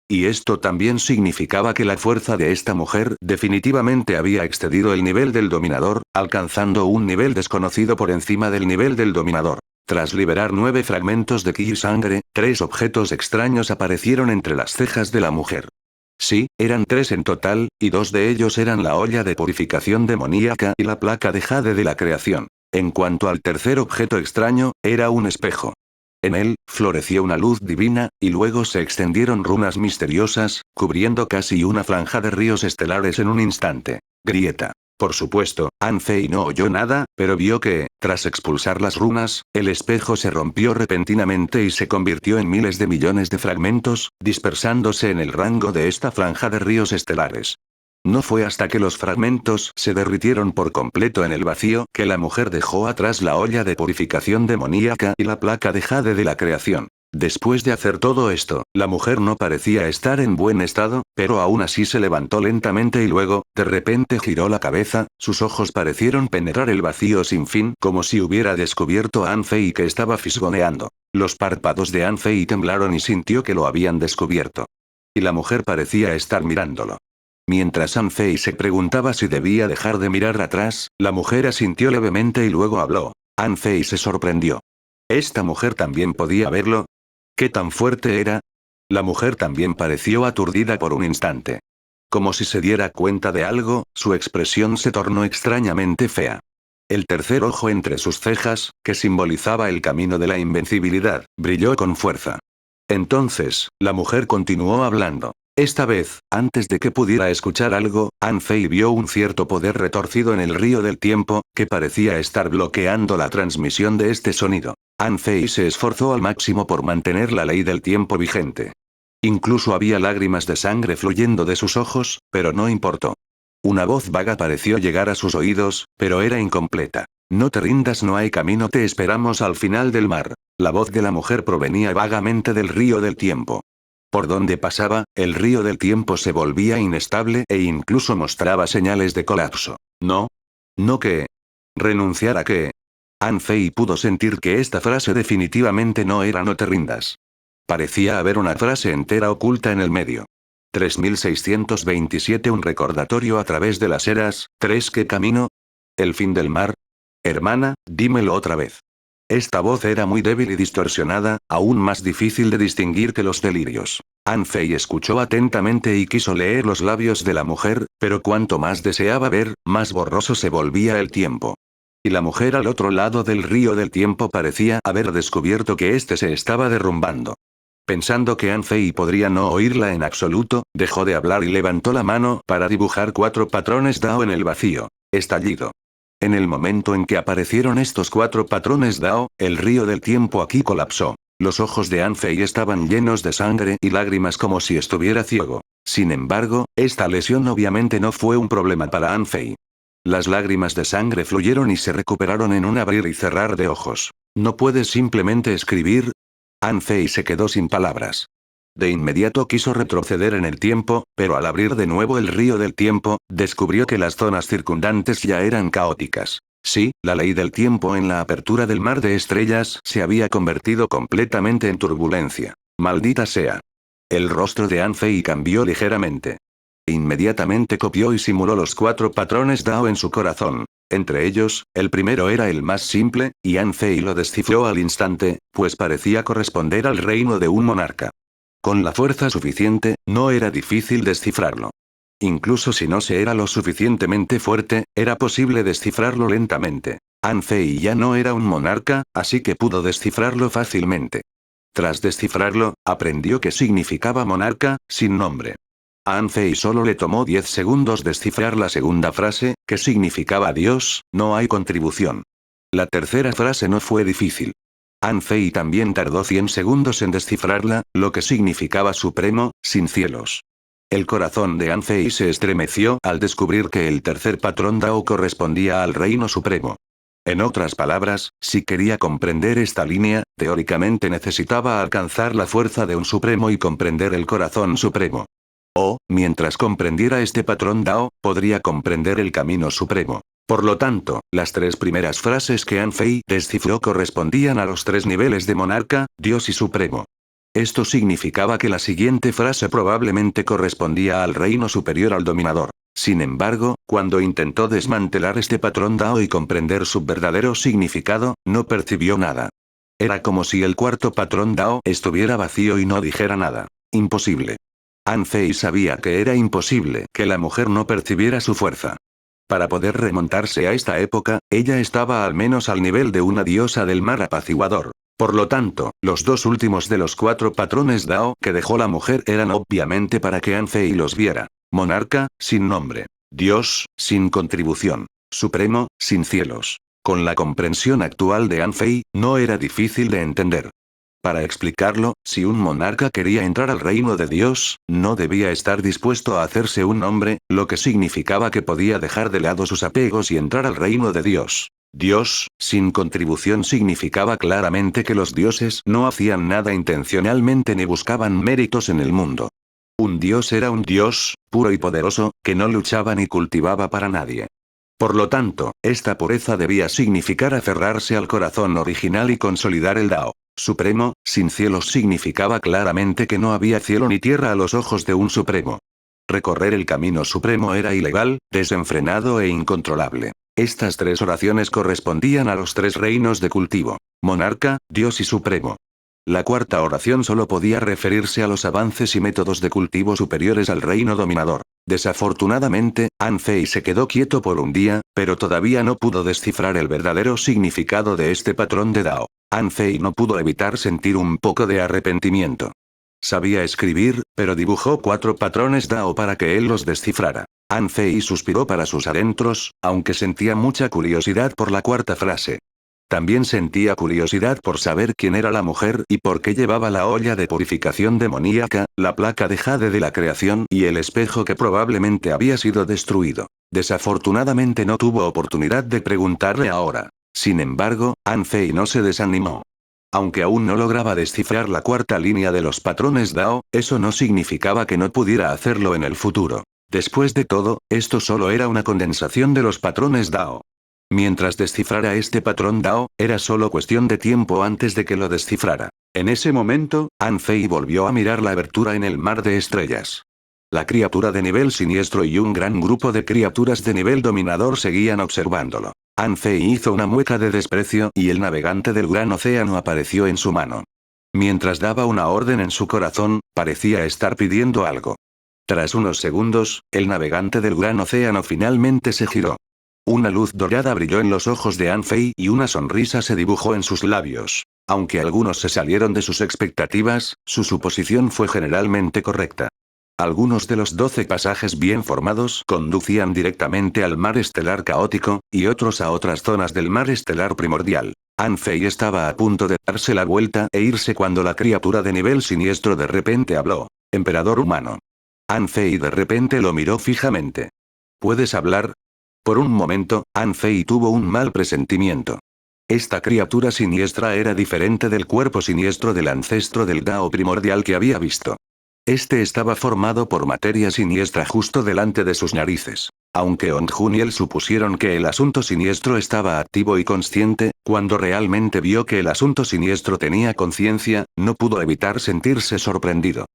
Y esto también significaba que la fuerza de esta mujer definitivamente había excedido el nivel del dominador, alcanzando un nivel desconocido por encima del nivel del dominador. Tras liberar 9 fragmentos de ki y sangre, 3 objetos extraños aparecieron entre las cejas de la mujer. Sí, eran 3 en total, y 2 de ellos eran la olla de purificación demoníaca y la placa de jade de la creación. En cuanto al tercer objeto extraño, era un espejo. En él, floreció una luz divina, y luego se extendieron runas misteriosas, cubriendo casi una franja de ríos estelares en un instante. Grieta. Por supuesto, An Fei no oyó nada, pero vio que, tras expulsar las runas, el espejo se rompió repentinamente y se convirtió en miles de millones de fragmentos, dispersándose en el rango de esta franja de ríos estelares. No fue hasta que los fragmentos se derritieron por completo en el vacío que la mujer dejó atrás la olla de purificación demoníaca y la placa de jade de la creación. Después de hacer todo esto, la mujer no parecía estar en buen estado, pero aún así se levantó lentamente y luego, de repente giró la cabeza, sus ojos parecieron penetrar el vacío sin fin como si hubiera descubierto a An Fei que estaba fisgoneando. Los párpados de An Fei temblaron y sintió que lo habían descubierto. Y la mujer parecía estar mirándolo. Mientras An Fei se preguntaba si debía dejar de mirar atrás, la mujer asintió levemente y luego habló. An Fei se sorprendió. ¿Esta mujer también podía verlo? ¿Qué tan fuerte era? La mujer también pareció aturdida por un instante. Como si se diera cuenta de algo, su expresión se tornó extrañamente fea. El tercer ojo entre sus cejas, que simbolizaba el camino de la invencibilidad, brilló con fuerza. Entonces, la mujer continuó hablando. Esta vez, antes de que pudiera escuchar algo, An Fei vio un cierto poder retorcido en el río del tiempo, que parecía estar bloqueando la transmisión de este sonido. An Fei se esforzó al máximo por mantener la ley del tiempo vigente. Incluso había lágrimas de sangre fluyendo de sus ojos, pero no importó. Una voz vaga pareció llegar a sus oídos, pero era incompleta. No te rindas, no hay camino, te esperamos al final del mar. La voz de la mujer provenía vagamente del río del tiempo. Por donde pasaba, el río del tiempo se volvía inestable e incluso mostraba señales de colapso. No. ¿No qué? ¿Renunciar a qué? An Fei pudo sentir que esta frase definitivamente no era no te rindas. Parecía haber una frase entera oculta en el medio. 3627 Un recordatorio a través de las eras. 3 ¿Qué camino? ¿El fin del mar? Hermana, dímelo otra vez. Esta voz era muy débil y distorsionada, aún más difícil de distinguir que los delirios. An Fei escuchó atentamente y quiso leer los labios de la mujer, pero cuanto más deseaba ver, más borroso se volvía el tiempo. Y la mujer al otro lado del río del tiempo parecía haber descubierto que éste se estaba derrumbando. Pensando que An Fei podría no oírla en absoluto, dejó de hablar y levantó la mano para dibujar 4 patrones Dao en el vacío. Estallido. En el momento en que aparecieron estos 4 patrones Dao, el río del tiempo aquí colapsó. Los ojos de An Fei estaban llenos de sangre y lágrimas como si estuviera ciego. Sin embargo, esta lesión obviamente no fue un problema para An Fei. Las lágrimas de sangre fluyeron y se recuperaron en un abrir y cerrar de ojos. ¿No puedes simplemente escribir? An Fei se quedó sin palabras. De inmediato quiso retroceder en el tiempo, pero al abrir de nuevo el río del tiempo, descubrió que las zonas circundantes ya eran caóticas. Sí, la ley del tiempo en la apertura del mar de estrellas se había convertido completamente en turbulencia. Maldita sea. El rostro de An Fei cambió ligeramente. Inmediatamente copió y simuló los 4 patrones Dao en su corazón. Entre ellos, el primero era el más simple, y An Fei lo descifró al instante, pues parecía corresponder al reino de un monarca. Con la fuerza suficiente, no era difícil descifrarlo. Incluso si no se era lo suficientemente fuerte, era posible descifrarlo lentamente. An Fei ya no era un monarca, así que pudo descifrarlo fácilmente. Tras descifrarlo, aprendió qué significaba monarca, sin nombre. A An Fei solo le tomó 10 segundos descifrar la segunda frase, que significaba Dios, no hay contribución. La tercera frase no fue difícil. Anfei también tardó 100 segundos en descifrarla, lo que significaba supremo, sin cielos. El corazón de Anfei se estremeció al descubrir que el tercer patrón Dao correspondía al reino supremo. En otras palabras, si quería comprender esta línea, teóricamente necesitaba alcanzar la fuerza de un supremo y comprender el corazón supremo. O, mientras comprendiera este patrón Dao, podría comprender el camino supremo. Por lo tanto, las tres primeras frases que Anfei descifró correspondían a los tres niveles de monarca, Dios y supremo. Esto significaba que la siguiente frase probablemente correspondía al reino superior al dominador. Sin embargo, cuando intentó desmantelar este patrón Dao y comprender su verdadero significado, no percibió nada. Era como si el cuarto patrón Dao estuviera vacío y no dijera nada. Imposible. Anfei sabía que era imposible que la mujer no percibiera su fuerza. Para poder remontarse a esta época, ella estaba al menos al nivel de una diosa del mar apaciguador. Por lo tanto, los dos últimos de los cuatro patrones Dao que dejó la mujer eran obviamente para que Anfei los viera. Monarca, sin nombre. Dios, sin contribución. Supremo, sin cielos. Con la comprensión actual de Anfei, no era difícil de entender. Para explicarlo, si un monarca quería entrar al reino de Dios, no debía estar dispuesto a hacerse un hombre, lo que significaba que podía dejar de lado sus apegos y entrar al reino de Dios. Dios, sin contribución significaba claramente que los dioses no hacían nada intencionalmente ni buscaban méritos en el mundo. Un dios era un dios, puro y poderoso, que no luchaba ni cultivaba para nadie. Por lo tanto, esta pureza debía significar aferrarse al corazón original y consolidar el Dao. Supremo, sin cielos significaba claramente que no había cielo ni tierra a los ojos de un supremo. Recorrer el camino supremo era ilegal, desenfrenado e incontrolable. Estas tres oraciones correspondían a los tres reinos de cultivo: monarca, Dios y supremo. La cuarta oración solo podía referirse a los avances y métodos de cultivo superiores al reino dominador. Desafortunadamente, Anfei se quedó quieto por un día, pero todavía no pudo descifrar el verdadero significado de este patrón de Dao. Anfei no pudo evitar sentir un poco de arrepentimiento. Sabía escribir, pero dibujó 4 patrones Dao para que él los descifrara. Anfei suspiró para sus adentros, aunque sentía mucha curiosidad por la cuarta frase. También sentía curiosidad por saber quién era la mujer y por qué llevaba la olla de purificación demoníaca, la placa de jade de la creación y el espejo que probablemente había sido destruido. Desafortunadamente no tuvo oportunidad de preguntarle ahora. Sin embargo, Anfei no se desanimó. Aunque aún no lograba descifrar la cuarta línea de los patrones Dao, eso no significaba que no pudiera hacerlo en el futuro. Después de todo, esto solo era una condensación de los patrones Dao. Mientras descifrara este patrón Dao, era solo cuestión de tiempo antes de que lo descifrara. En ese momento, Anfei volvió a mirar la abertura en el mar de estrellas. La criatura de nivel siniestro y un gran grupo de criaturas de nivel dominador seguían observándolo. Anfei hizo una mueca de desprecio y el navegante del gran océano apareció en su mano. Mientras daba una orden en su corazón, parecía estar pidiendo algo. Tras unos segundos, el navegante del gran océano finalmente se giró. Una luz dorada brilló en los ojos de Anfei y una sonrisa se dibujó en sus labios. Aunque algunos se salieron de sus expectativas, su suposición fue generalmente correcta. Algunos de los 12 pasajes bien formados conducían directamente al mar estelar caótico, y otros a otras zonas del mar estelar primordial. Anfei estaba a punto de darse la vuelta e irse cuando la criatura de nivel siniestro de repente habló. Emperador humano. Anfei de repente lo miró fijamente. ¿Puedes hablar? Por un momento, Anfei tuvo un mal presentimiento. Esta criatura siniestra era diferente del cuerpo siniestro del ancestro del Dao primordial que había visto. Este estaba formado por materia siniestra justo delante de sus narices. Aunque Onjun y él supusieron que el asunto siniestro estaba activo y consciente, cuando realmente vio que el asunto siniestro tenía conciencia, no pudo evitar sentirse sorprendido.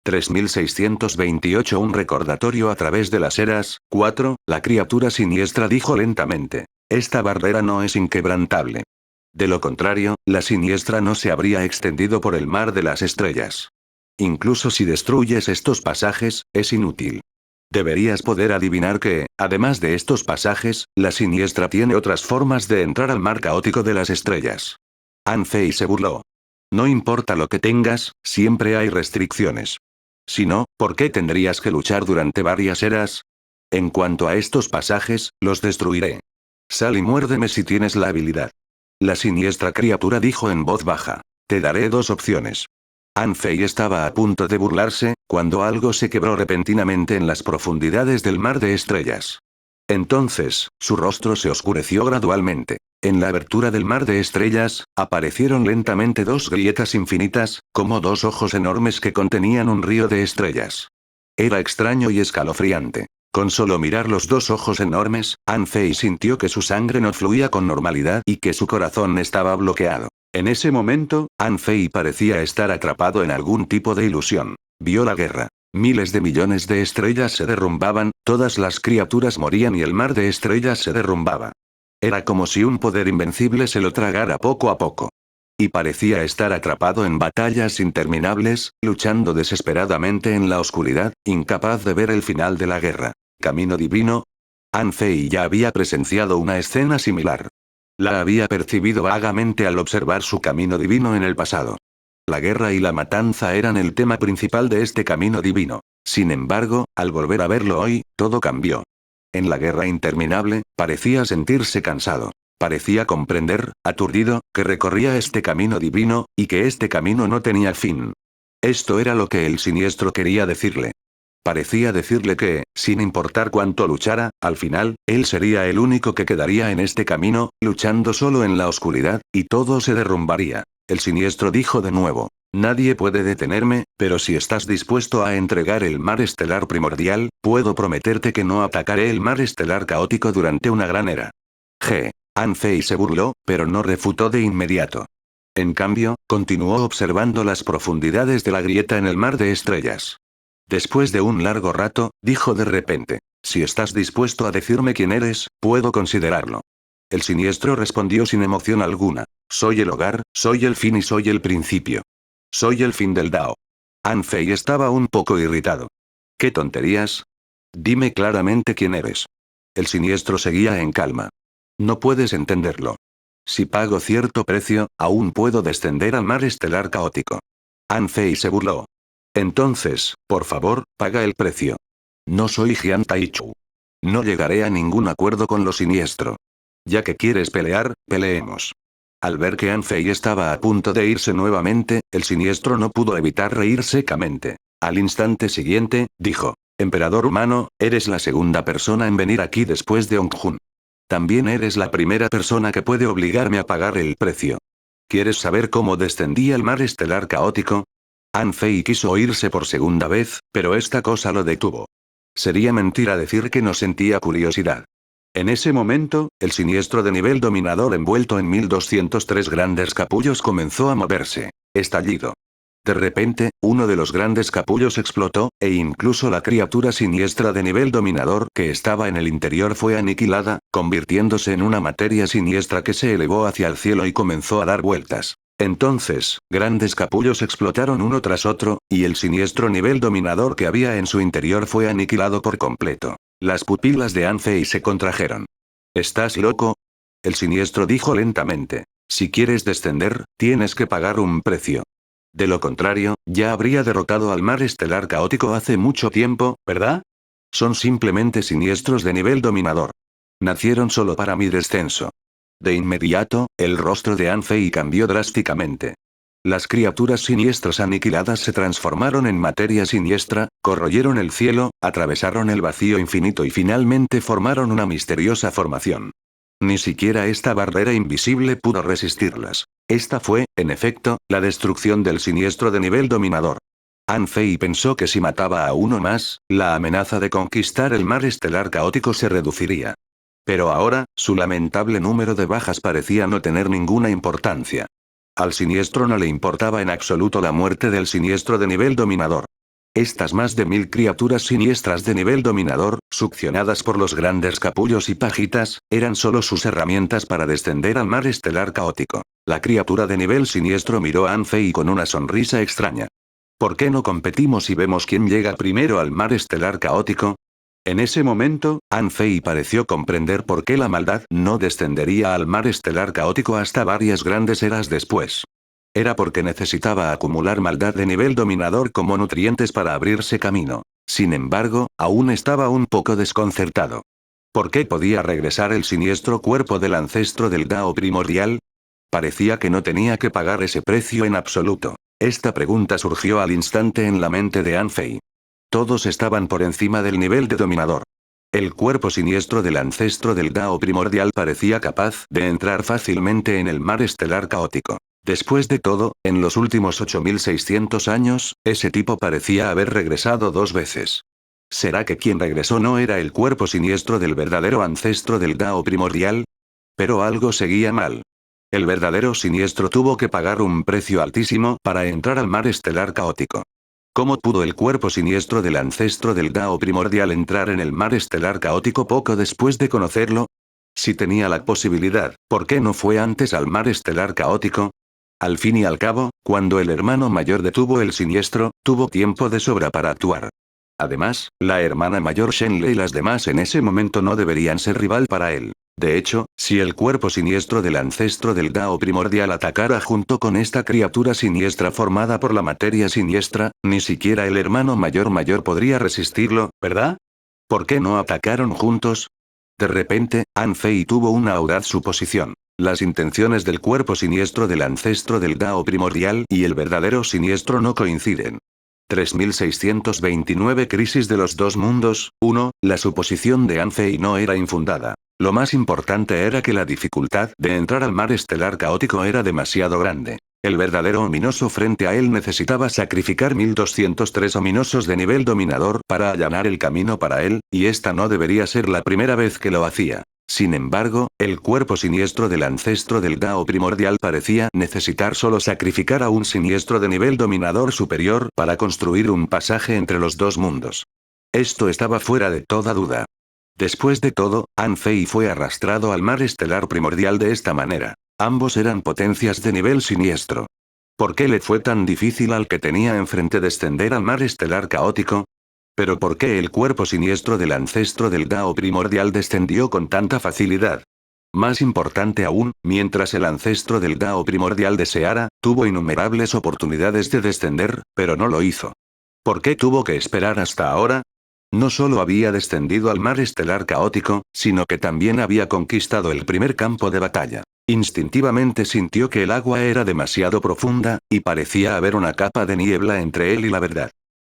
3628 Un recordatorio a través de las eras. 4. La criatura siniestra dijo lentamente. Esta barrera no es inquebrantable. De lo contrario, la siniestra no se habría extendido por el mar de las estrellas. Incluso si destruyes estos pasajes, es inútil. Deberías poder adivinar que, además de estos pasajes, la siniestra tiene otras formas de entrar al mar caótico de las estrellas. Anfei se burló. No importa lo que tengas, siempre hay restricciones. Si no, ¿por qué tendrías que luchar durante varias eras? En cuanto a estos pasajes, los destruiré. Sal y muérdeme si tienes la habilidad. La siniestra criatura dijo en voz baja. Te daré dos opciones. Anfei estaba a punto de burlarse, cuando algo se quebró repentinamente en las profundidades del mar de estrellas. Entonces, su rostro se oscureció gradualmente. En la abertura del mar de estrellas, aparecieron lentamente dos grietas infinitas, como dos ojos enormes que contenían un río de estrellas. Era extraño y escalofriante. Con solo mirar los dos ojos enormes, Anfei sintió que su sangre no fluía con normalidad y que su corazón estaba bloqueado. En ese momento, Anfei parecía estar atrapado en algún tipo de ilusión. Vio la guerra. Miles de millones de estrellas se derrumbaban, todas las criaturas morían y el mar de estrellas se derrumbaba. Era como si un poder invencible se lo tragara poco a poco. Y parecía estar atrapado en batallas interminables, luchando desesperadamente en la oscuridad, incapaz de ver el final de la guerra. ¿Camino divino? Anfei ya había presenciado una escena similar. La había percibido vagamente al observar su camino divino en el pasado. La guerra y la matanza eran el tema principal de este camino divino. Sin embargo, al volver a verlo hoy, todo cambió. En la guerra interminable, parecía sentirse cansado. Parecía comprender, aturdido, que recorría este camino divino, y que este camino no tenía fin. Esto era lo que el siniestro quería decirle. Parecía decirle que, sin importar cuánto luchara, al final, él sería el único que quedaría en este camino, luchando solo en la oscuridad, y todo se derrumbaría. El siniestro dijo de nuevo. Nadie puede detenerme, pero si estás dispuesto a entregar el mar estelar primordial, puedo prometerte que no atacaré el mar estelar caótico durante una gran era. Anfei se burló, pero no refutó de inmediato. En cambio, continuó observando las profundidades de la grieta en el mar de estrellas. Después de un largo rato, dijo de repente. Si estás dispuesto a decirme quién eres, puedo considerarlo. El siniestro respondió sin emoción alguna. Soy el hogar, soy el fin y soy el principio. Soy el fin del Dao. Anfei estaba un poco irritado. ¿Qué tonterías? Dime claramente quién eres. El siniestro seguía en calma. No puedes entenderlo. Si pago cierto precio, aún puedo descender al mar estelar caótico. Anfei se burló. Entonces, por favor, paga el precio. No soy Jian Taichu. No llegaré a ningún acuerdo con lo siniestro. Ya que quieres pelear, peleemos. Al ver que Anfei estaba a punto de irse nuevamente, el siniestro no pudo evitar reír secamente. Al instante siguiente, dijo. Emperador humano, eres la segunda persona en venir aquí después de Ongjun. También eres la primera persona que puede obligarme a pagar el precio. ¿Quieres saber cómo descendí al mar estelar caótico? Anfei quiso oírse por segunda vez, pero esta cosa lo detuvo. Sería mentira decir que no sentía curiosidad. En ese momento, el siniestro de nivel dominador envuelto en 1203 grandes capullos comenzó a moverse. Estallido. De repente, uno de los grandes capullos explotó, e incluso la criatura siniestra de nivel dominador que estaba en el interior fue aniquilada, convirtiéndose en una materia siniestra que se elevó hacia el cielo y comenzó a dar vueltas. Entonces, grandes capullos explotaron uno tras otro, y el siniestro nivel dominador que había en su interior fue aniquilado por completo. Las pupilas de Anfei se contrajeron. ¿Estás loco? El siniestro dijo lentamente. Si quieres descender, tienes que pagar un precio. De lo contrario, ya habría derrotado al mar estelar caótico hace mucho tiempo, ¿verdad? Son simplemente siniestros de nivel dominador. Nacieron solo para mi descenso. De inmediato, el rostro de Anfei cambió drásticamente. Las criaturas siniestras aniquiladas se transformaron en materia siniestra, corroyeron el cielo, atravesaron el vacío infinito y finalmente formaron una misteriosa formación. Ni siquiera esta barrera invisible pudo resistirlas. Esta fue, en efecto, la destrucción del siniestro de nivel dominador. Anfei pensó que si mataba a uno más, la amenaza de conquistar el mar estelar caótico se reduciría. Pero ahora, su lamentable número de bajas parecía no tener ninguna importancia. Al siniestro no le importaba en absoluto la muerte del siniestro de nivel dominador. Estas más de 1000 criaturas siniestras de nivel dominador, succionadas por los grandes capullos y pajitas, eran solo sus herramientas para descender al mar estelar caótico. La criatura de nivel siniestro miró a Anfei con una sonrisa extraña. ¿Por qué no competimos y vemos quién llega primero al mar estelar caótico? En ese momento, Anfei pareció comprender por qué la maldad no descendería al mar estelar caótico hasta varias grandes eras después. Era porque necesitaba acumular maldad de nivel dominador como nutrientes para abrirse camino. Sin embargo, aún estaba un poco desconcertado. ¿Por qué podía regresar el siniestro cuerpo del ancestro del Dao primordial? Parecía que no tenía que pagar ese precio en absoluto. Esta pregunta surgió al instante en la mente de Anfei. Todos estaban por encima del nivel de dominador. El cuerpo siniestro del ancestro del Dao primordial parecía capaz de entrar fácilmente en el mar estelar caótico. Después de todo, en los últimos 8600 años, ese tipo parecía haber regresado 2 veces. ¿Será que quien regresó no era el cuerpo siniestro del verdadero ancestro del Dao primordial? Pero algo seguía mal. El verdadero siniestro tuvo que pagar un precio altísimo para entrar al mar estelar caótico. ¿Cómo pudo el cuerpo siniestro del ancestro del Dao primordial entrar en el mar estelar caótico poco después de conocerlo? Si tenía la posibilidad, ¿por qué no fue antes al mar estelar caótico? Al fin y al cabo, cuando el hermano mayor detuvo el siniestro, tuvo tiempo de sobra para actuar. Además, la hermana mayor Shenle y las demás en ese momento no deberían ser rival para él. De hecho, si el cuerpo siniestro del ancestro del Dao primordial atacara junto con esta criatura siniestra formada por la materia siniestra, ni siquiera el hermano mayor podría resistirlo, ¿verdad? ¿Por qué no atacaron juntos? De repente, Anfei tuvo una audaz suposición. Las intenciones del cuerpo siniestro del ancestro del Dao primordial y el verdadero siniestro no coinciden. 3629 Crisis de los dos mundos. 1. La suposición de Anfei no era infundada. Lo más importante era que la dificultad de entrar al mar estelar caótico era demasiado grande. El verdadero ominoso frente a él necesitaba sacrificar 1203 ominosos de nivel dominador para allanar el camino para él, y esta no debería ser la primera vez que lo hacía. Sin embargo, el cuerpo siniestro del ancestro del Dao primordial parecía necesitar solo sacrificar a un siniestro de nivel dominador superior para construir un pasaje entre los dos mundos. Esto estaba fuera de toda duda. Después de todo, Anfei fue arrastrado al mar estelar primordial de esta manera. Ambos eran potencias de nivel siniestro. ¿Por qué le fue tan difícil al que tenía enfrente descender al mar estelar caótico? ¿Pero por qué el cuerpo siniestro del ancestro del Dao primordial descendió con tanta facilidad? Más importante aún, mientras el ancestro del Dao primordial deseara, tuvo innumerables oportunidades de descender, pero no lo hizo. ¿Por qué tuvo que esperar hasta ahora? No solo había descendido al mar estelar caótico, sino que también había conquistado el primer campo de batalla. Instintivamente sintió que el agua era demasiado profunda, y parecía haber una capa de niebla entre él y la verdad.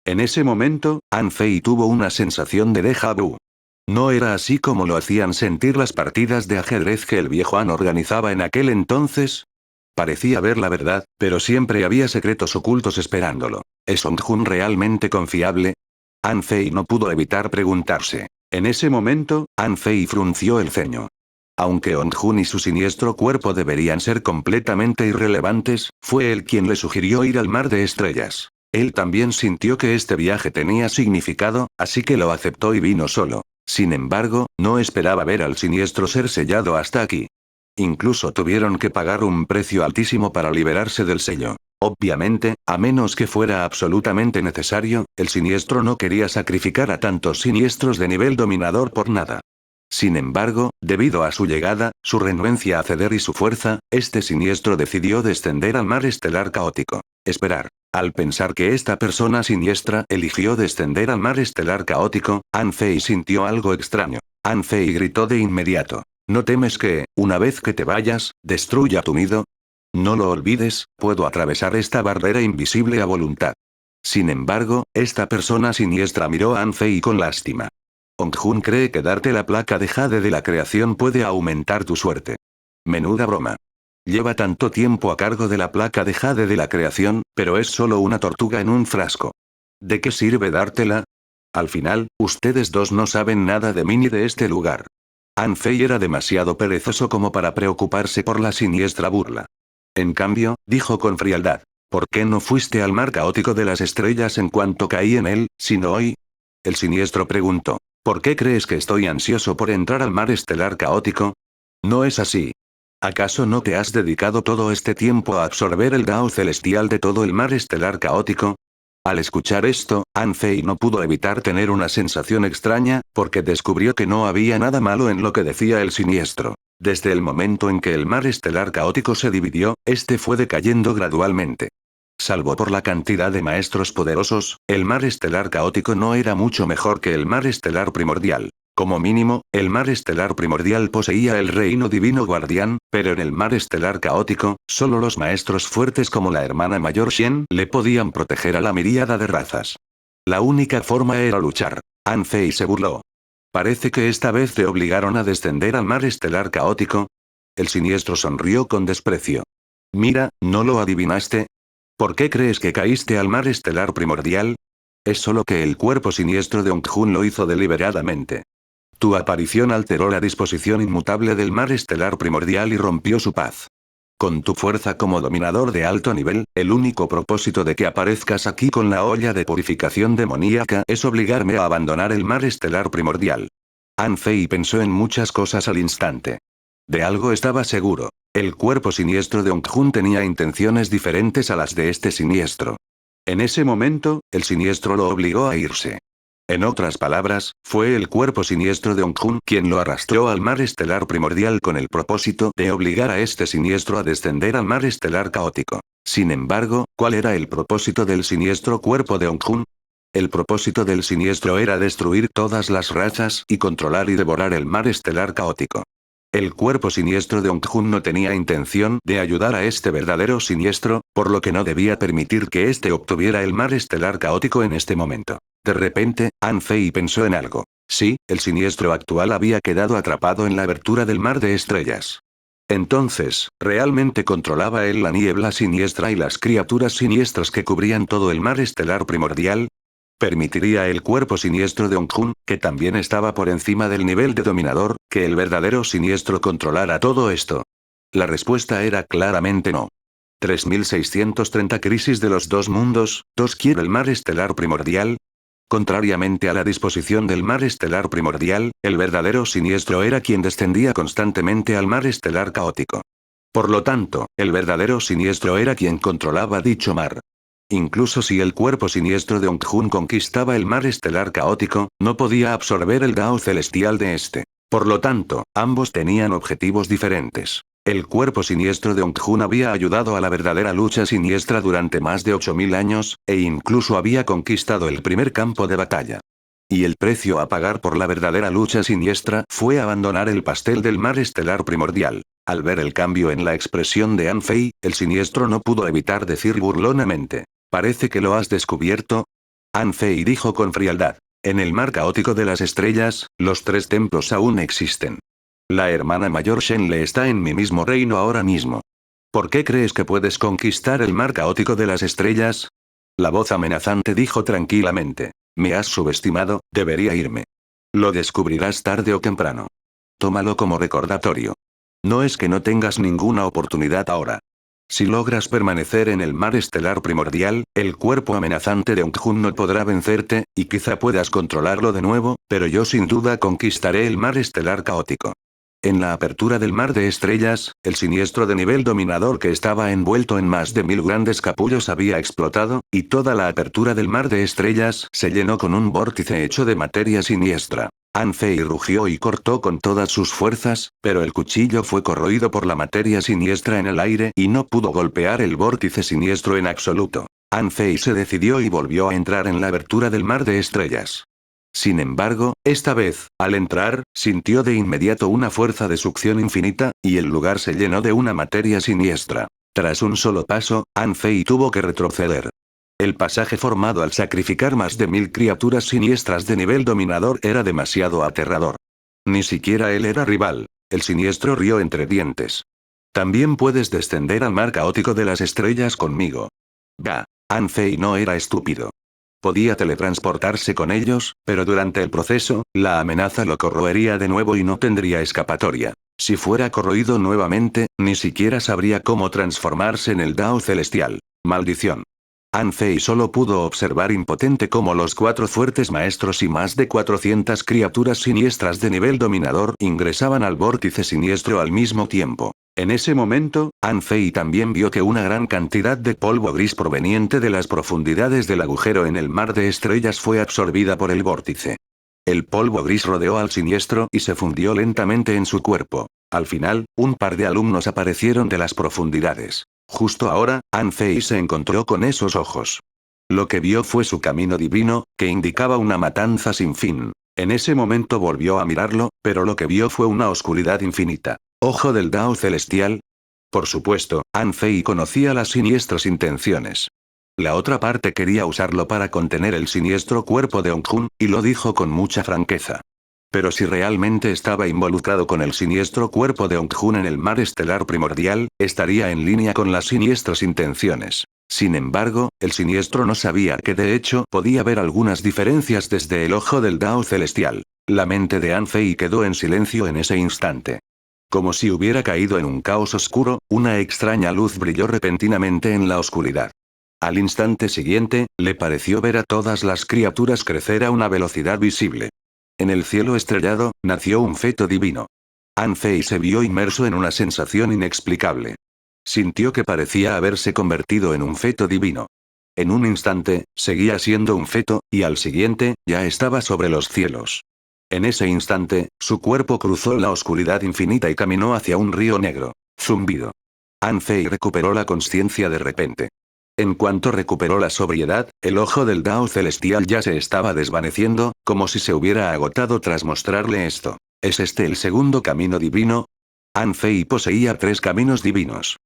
En ese momento, Anfei tuvo una sensación de déjà vu. No era así como lo hacían sentir las partidas de ajedrez que el viejo An organizaba en aquel entonces. Parecía ver la verdad, pero siempre había secretos ocultos esperándolo. ¿Es Ongjun realmente confiable? Anfei no pudo evitar preguntarse. En ese momento, Anfei frunció el ceño. Aunque Ongjun y su siniestro cuerpo deberían ser completamente irrelevantes, fue él quien le sugirió ir al mar de estrellas. Él también sintió que este viaje tenía significado, así que lo aceptó y vino solo. Sin embargo, no esperaba ver al siniestro ser sellado hasta aquí. Incluso tuvieron que pagar un precio altísimo para liberarse del sello. Obviamente, a menos que fuera absolutamente necesario, el siniestro no quería sacrificar a tantos siniestros de nivel dominador por nada. Sin embargo, debido a su llegada, su renuencia a ceder y su fuerza, este siniestro decidió descender al mar estelar caótico. Esperar. Al pensar que esta persona siniestra eligió descender al mar estelar caótico, Anfei sintió algo extraño. Anfei gritó de inmediato. ¿No temes que, una vez que te vayas, destruya tu nido? No lo olvides, puedo atravesar esta barrera invisible a voluntad. Sin embargo, esta persona siniestra miró a Anfei con lástima. Ongjun cree que darte la placa de jade de la creación puede aumentar tu suerte. Menuda broma. Lleva tanto tiempo a cargo de la placa de jade de la creación, pero es solo una tortuga en un frasco. ¿De qué sirve dártela? Al final, ustedes dos no saben nada de mí ni de este lugar. Anfei era demasiado perezoso como para preocuparse por la siniestra burla. En cambio, dijo con frialdad. ¿Por qué no fuiste al mar caótico de las estrellas en cuanto caí en él, sino hoy? El siniestro preguntó. ¿Por qué crees que estoy ansioso por entrar al mar estelar caótico? No es así. ¿Acaso no te has dedicado todo este tiempo a absorber el Dao celestial de todo el mar estelar caótico? Al escuchar esto, Anfei no pudo evitar tener una sensación extraña, porque descubrió que no había nada malo en lo que decía el siniestro. Desde el momento en que el mar estelar caótico se dividió, este fue decayendo gradualmente. Salvo por la cantidad de maestros poderosos, el mar estelar caótico no era mucho mejor que el mar estelar primordial. Como mínimo, el mar estelar primordial poseía el reino divino guardián, pero en el mar estelar caótico, solo los maestros fuertes como la hermana mayor Shen le podían proteger a la miríada de razas. La única forma era luchar. Anfei se burló. Parece que esta vez te obligaron a descender al mar estelar caótico. El siniestro sonrió con desprecio. Mira, ¿no lo adivinaste? ¿Por qué crees que caíste al mar estelar primordial? Es solo que el cuerpo siniestro de Ongjun lo hizo deliberadamente. Tu aparición alteró la disposición inmutable del mar estelar primordial y rompió su paz. Con tu fuerza como dominador de alto nivel, el único propósito de que aparezcas aquí con la olla de purificación demoníaca es obligarme a abandonar el mar estelar primordial. Anfei pensó en muchas cosas al instante. De algo estaba seguro. El cuerpo siniestro de Ongjun tenía intenciones diferentes a las de este siniestro. En ese momento, el siniestro lo obligó a irse. En otras palabras, fue el cuerpo siniestro de Ongjun quien lo arrastró al mar estelar primordial con el propósito de obligar a este siniestro a descender al mar estelar caótico. Sin embargo, ¿cuál era el propósito del siniestro cuerpo de Ongjun? El propósito del siniestro era destruir todas las razas y controlar y devorar el mar estelar caótico. El cuerpo siniestro de Ongjun no tenía intención de ayudar a este verdadero siniestro, por lo que no debía permitir que éste obtuviera el mar estelar caótico en este momento. De repente, Anfei pensó en algo. Sí, el siniestro actual había quedado atrapado en la abertura del mar de estrellas. Entonces, ¿realmente controlaba él la niebla siniestra y las criaturas siniestras que cubrían todo el mar estelar primordial? ¿Permitiría el cuerpo siniestro de Ongjun, que también estaba por encima del nivel de dominador, que el verdadero siniestro controlara todo esto? La respuesta era claramente no. 3630 Crisis de los dos mundos, 2 ¿Quiere el mar estelar primordial? Contrariamente a la disposición del mar estelar primordial, el verdadero siniestro era quien descendía constantemente al mar estelar caótico. Por lo tanto, el verdadero siniestro era quien controlaba dicho mar. Incluso si el cuerpo siniestro de Ongjun conquistaba el mar estelar caótico, no podía absorber el Dao celestial de este. Por lo tanto, ambos tenían objetivos diferentes. El cuerpo siniestro de Ongjun había ayudado a la verdadera lucha siniestra durante más de 8000 años, e incluso había conquistado el primer campo de batalla. Y el precio a pagar por la verdadera lucha siniestra fue abandonar el pastel del mar estelar primordial. Al ver el cambio en la expresión de Anfei, el siniestro no pudo evitar decir burlonamente. «¿Parece que lo has descubierto?» Anfei dijo con frialdad. En el mar caótico de las estrellas, los 3 templos aún existen. La hermana mayor Shenle está en mi mismo reino ahora mismo. ¿Por qué crees que puedes conquistar el mar caótico de las estrellas? La voz amenazante dijo tranquilamente. Me has subestimado, debería irme. Lo descubrirás tarde o temprano. Tómalo como recordatorio. No es que no tengas ninguna oportunidad ahora. Si logras permanecer en el mar estelar primordial, el cuerpo amenazante de Ongjun no podrá vencerte, y quizá puedas controlarlo de nuevo, pero yo sin duda conquistaré el mar estelar caótico. En la apertura del mar de estrellas, el siniestro de nivel dominador que estaba envuelto en más de 1000 grandes capullos había explotado, y toda la apertura del mar de estrellas se llenó con un vórtice hecho de materia siniestra. Anfei rugió y cortó con todas sus fuerzas, pero el cuchillo fue corroído por la materia siniestra en el aire y no pudo golpear el vórtice siniestro en absoluto. Anfei se decidió y volvió a entrar en la abertura del mar de estrellas. Sin embargo, esta vez, al entrar, sintió de inmediato una fuerza de succión infinita, y el lugar se llenó de una materia siniestra. Tras un solo paso, Anfei tuvo que retroceder. El pasaje formado al sacrificar más de 1000 criaturas siniestras de nivel dominador era demasiado aterrador. Ni siquiera él era rival. El siniestro rió entre dientes. También puedes descender al mar caótico de las estrellas conmigo. Bah. Anfei no era estúpido. Podía teletransportarse con ellos, pero durante el proceso, la amenaza lo corroería de nuevo y no tendría escapatoria. Si fuera corroído nuevamente, ni siquiera sabría cómo transformarse en el Dao celestial. Maldición. Anfei solo pudo observar impotente cómo los 4 fuertes maestros y más de 400 criaturas siniestras de nivel dominador ingresaban al vórtice siniestro al mismo tiempo. En ese momento, Anfei también vio que una gran cantidad de polvo gris proveniente de las profundidades del agujero en el mar de estrellas fue absorbida por el vórtice. El polvo gris rodeó al siniestro y se fundió lentamente en su cuerpo. Al final, un par de alumnos aparecieron de las profundidades. Justo ahora, Anfei se encontró con esos ojos. Lo que vio fue su camino divino, que indicaba una matanza sin fin. En ese momento volvió a mirarlo, pero lo que vio fue una oscuridad infinita. ¿Ojo del Dao celestial? Por supuesto, An Fei conocía las siniestras intenciones. La otra parte quería usarlo para contener el siniestro cuerpo de Ongjun, y lo dijo con mucha franqueza. Pero si realmente estaba involucrado con el siniestro cuerpo de Ongjun en el mar estelar primordial, estaría en línea con las siniestras intenciones. Sin embargo, el siniestro no sabía que de hecho podía ver algunas diferencias desde el ojo del Dao celestial. La mente de An Fei quedó en silencio en ese instante. Como si hubiera caído en un caos oscuro, una extraña luz brilló repentinamente en la oscuridad. Al instante siguiente, le pareció ver a todas las criaturas crecer a una velocidad visible. En el cielo estrellado, nació un feto divino. An Fei se vio inmerso en una sensación inexplicable. Sintió que parecía haberse convertido en un feto divino. En un instante, seguía siendo un feto, y al siguiente, ya estaba sobre los cielos. En ese instante, su cuerpo cruzó la oscuridad infinita y caminó hacia un río negro. Zumbido. An Fei recuperó la consciencia de repente. En cuanto recuperó la sobriedad, el ojo del Dao celestial ya se estaba desvaneciendo, como si se hubiera agotado tras mostrarle esto. ¿Es este el segundo camino divino? An Fei poseía 3 caminos divinos.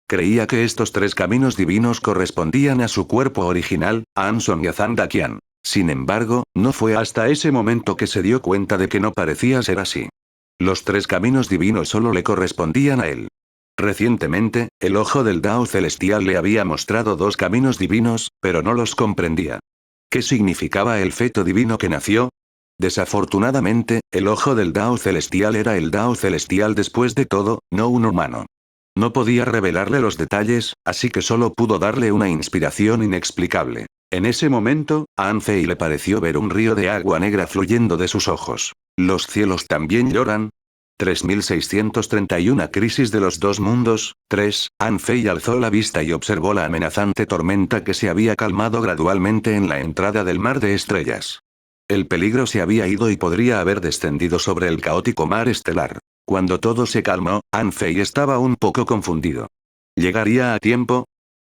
Creía que estos 3 caminos divinos correspondían a su cuerpo original, a Anson y a Zandakian. Sin embargo, no fue hasta ese momento que se dio cuenta de que no parecía ser así. Los 3 caminos divinos solo le correspondían a él. Recientemente, el ojo del Dao celestial le había mostrado 2 caminos divinos, pero no los comprendía. ¿Qué significaba el feto divino que nació? Desafortunadamente, el ojo del Dao celestial era el Dao celestial después de todo, no un humano. No podía revelarle los detalles, así que solo pudo darle una inspiración inexplicable. En ese momento, a An Fei le pareció ver un río de agua negra fluyendo de sus ojos. ¿Los cielos también lloran? 3631 Crisis de los dos mundos. 3. An Fei alzó la vista y observó la amenazante tormenta que se había calmado gradualmente en la entrada del mar de estrellas. El peligro se había ido y podría haber descendido sobre el caótico mar estelar. Cuando todo se calmó, An Fei estaba un poco confundido. ¿Llegaría a tiempo?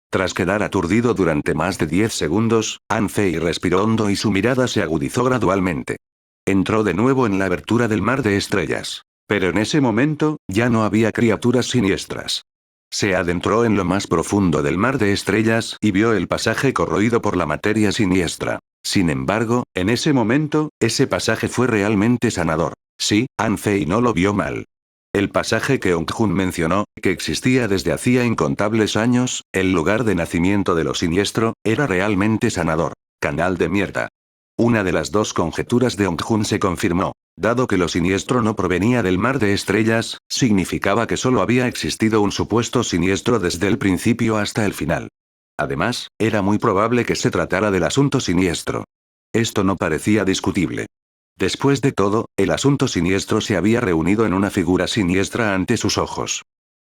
Tras quedar aturdido durante más de 10 segundos, An Fei respiró hondo y su mirada se agudizó gradualmente. Entró de nuevo en la abertura del mar de estrellas. Pero en ese momento, ya no había criaturas siniestras. Se adentró en lo más profundo del mar de estrellas y vio el pasaje corroído por la materia siniestra. Sin embargo, en ese momento, ese pasaje fue realmente sanador. Sí, An Fei no lo vio mal. El pasaje que Ongjun mencionó, que existía desde hacía incontables años, el lugar de nacimiento de lo siniestro, era realmente sanador. Canal de mierda. Una de las 2 conjeturas de Ongjun se confirmó. Dado que lo siniestro no provenía del mar de estrellas, significaba que solo había existido un supuesto siniestro desde el principio hasta el final. Además, era muy probable que se tratara del asunto siniestro. Esto no parecía discutible. Después de todo, el asunto siniestro se había reunido en una figura siniestra ante sus ojos.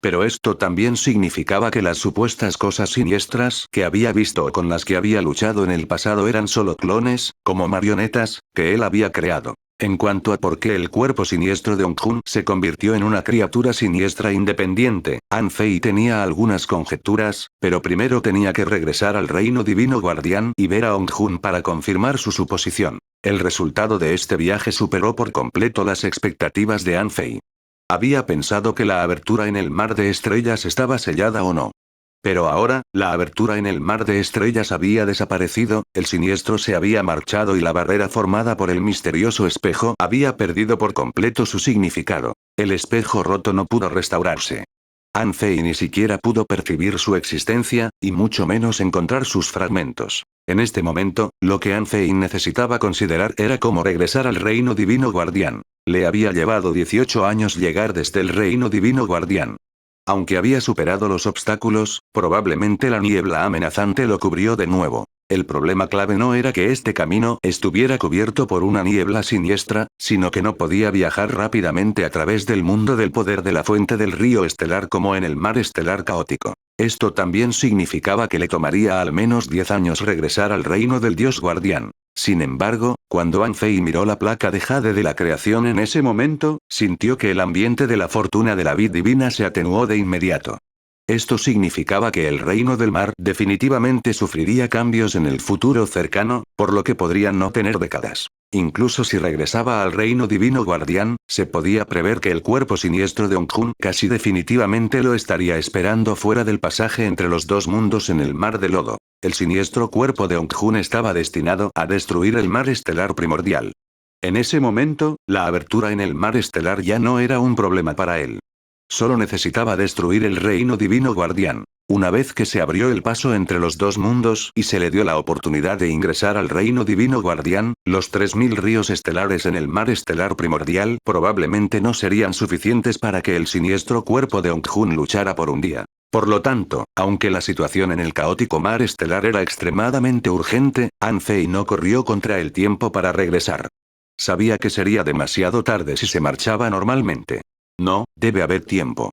Pero esto también significaba que las supuestas cosas siniestras que había visto o con las que había luchado en el pasado eran solo clones, como marionetas, que él había creado. En cuanto a por qué el cuerpo siniestro de Ongjun se convirtió en una criatura siniestra independiente, An Fei tenía algunas conjeturas, pero primero tenía que regresar al reino divino guardián y ver a Ongjun para confirmar su suposición. El resultado de este viaje superó por completo las expectativas de An Fei. Había pensado que la abertura en el mar de estrellas estaba sellada o no. Pero ahora, la abertura en el mar de estrellas había desaparecido, el siniestro se había marchado y la barrera formada por el misterioso espejo había perdido por completo su significado. El espejo roto no pudo restaurarse. An Fei ni siquiera pudo percibir su existencia, y mucho menos encontrar sus fragmentos. En este momento, lo que An Fei necesitaba considerar era cómo regresar al reino divino guardián. Le había llevado 18 años llegar desde el reino divino guardián. Aunque había superado los obstáculos, probablemente la niebla amenazante lo cubrió de nuevo. El problema clave no era que este camino estuviera cubierto por una niebla siniestra, sino que no podía viajar rápidamente a través del mundo del poder de la fuente del río estelar como en el mar estelar caótico. Esto también significaba que le tomaría al menos 10 años regresar al reino del dios guardián. Sin embargo, cuando An Fei miró la placa de jade de la creación en ese momento, sintió que el ambiente de la fortuna de la vid divina se atenuó de inmediato. Esto significaba que el reino del mar definitivamente sufriría cambios en el futuro cercano, por lo que podrían no tener décadas. Incluso si regresaba al reino divino guardián, se podía prever que el cuerpo siniestro de Ongjun casi definitivamente lo estaría esperando fuera del pasaje entre los dos mundos en el mar de lodo. El siniestro cuerpo de Ongjun estaba destinado a destruir el mar estelar primordial. En ese momento, la abertura en el mar estelar ya no era un problema para él. Solo necesitaba destruir el reino divino guardián. Una vez que se abrió el paso entre los dos mundos y se le dio la oportunidad de ingresar al reino divino guardián, los 3000 ríos estelares en el mar estelar primordial probablemente no serían suficientes para que el siniestro cuerpo de Ongjun luchara por un día. Por lo tanto, aunque la situación en el caótico mar estelar era extremadamente urgente, An Fei no corrió contra el tiempo para regresar. Sabía que sería demasiado tarde si se marchaba normalmente. No, debe haber tiempo.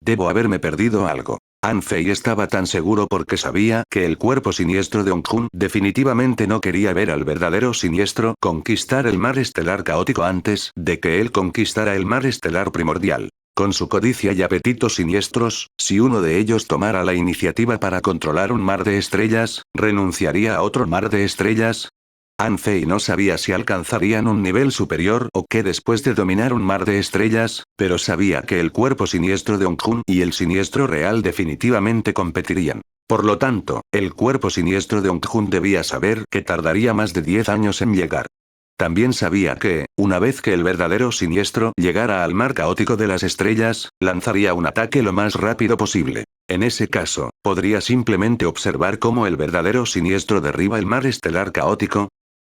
Debo haberme perdido algo. An Fei estaba tan seguro porque sabía que el cuerpo siniestro de Ongjun definitivamente no quería ver al verdadero siniestro conquistar el mar estelar caótico antes de que él conquistara el mar estelar primordial. Con su codicia y apetitos siniestros, si uno de ellos tomara la iniciativa para controlar un mar de estrellas, ¿renunciaría a otro mar de estrellas? An Fei no sabía si alcanzarían un nivel superior o qué después de dominar un mar de estrellas, pero sabía que el cuerpo siniestro de Ongjun y el siniestro real definitivamente competirían. Por lo tanto, el cuerpo siniestro de Ongjun debía saber que tardaría más de 10 años en llegar. También sabía que, una vez que el verdadero siniestro llegara al mar caótico de las estrellas, lanzaría un ataque lo más rápido posible. En ese caso, podría simplemente observar cómo el verdadero siniestro derriba el mar estelar caótico.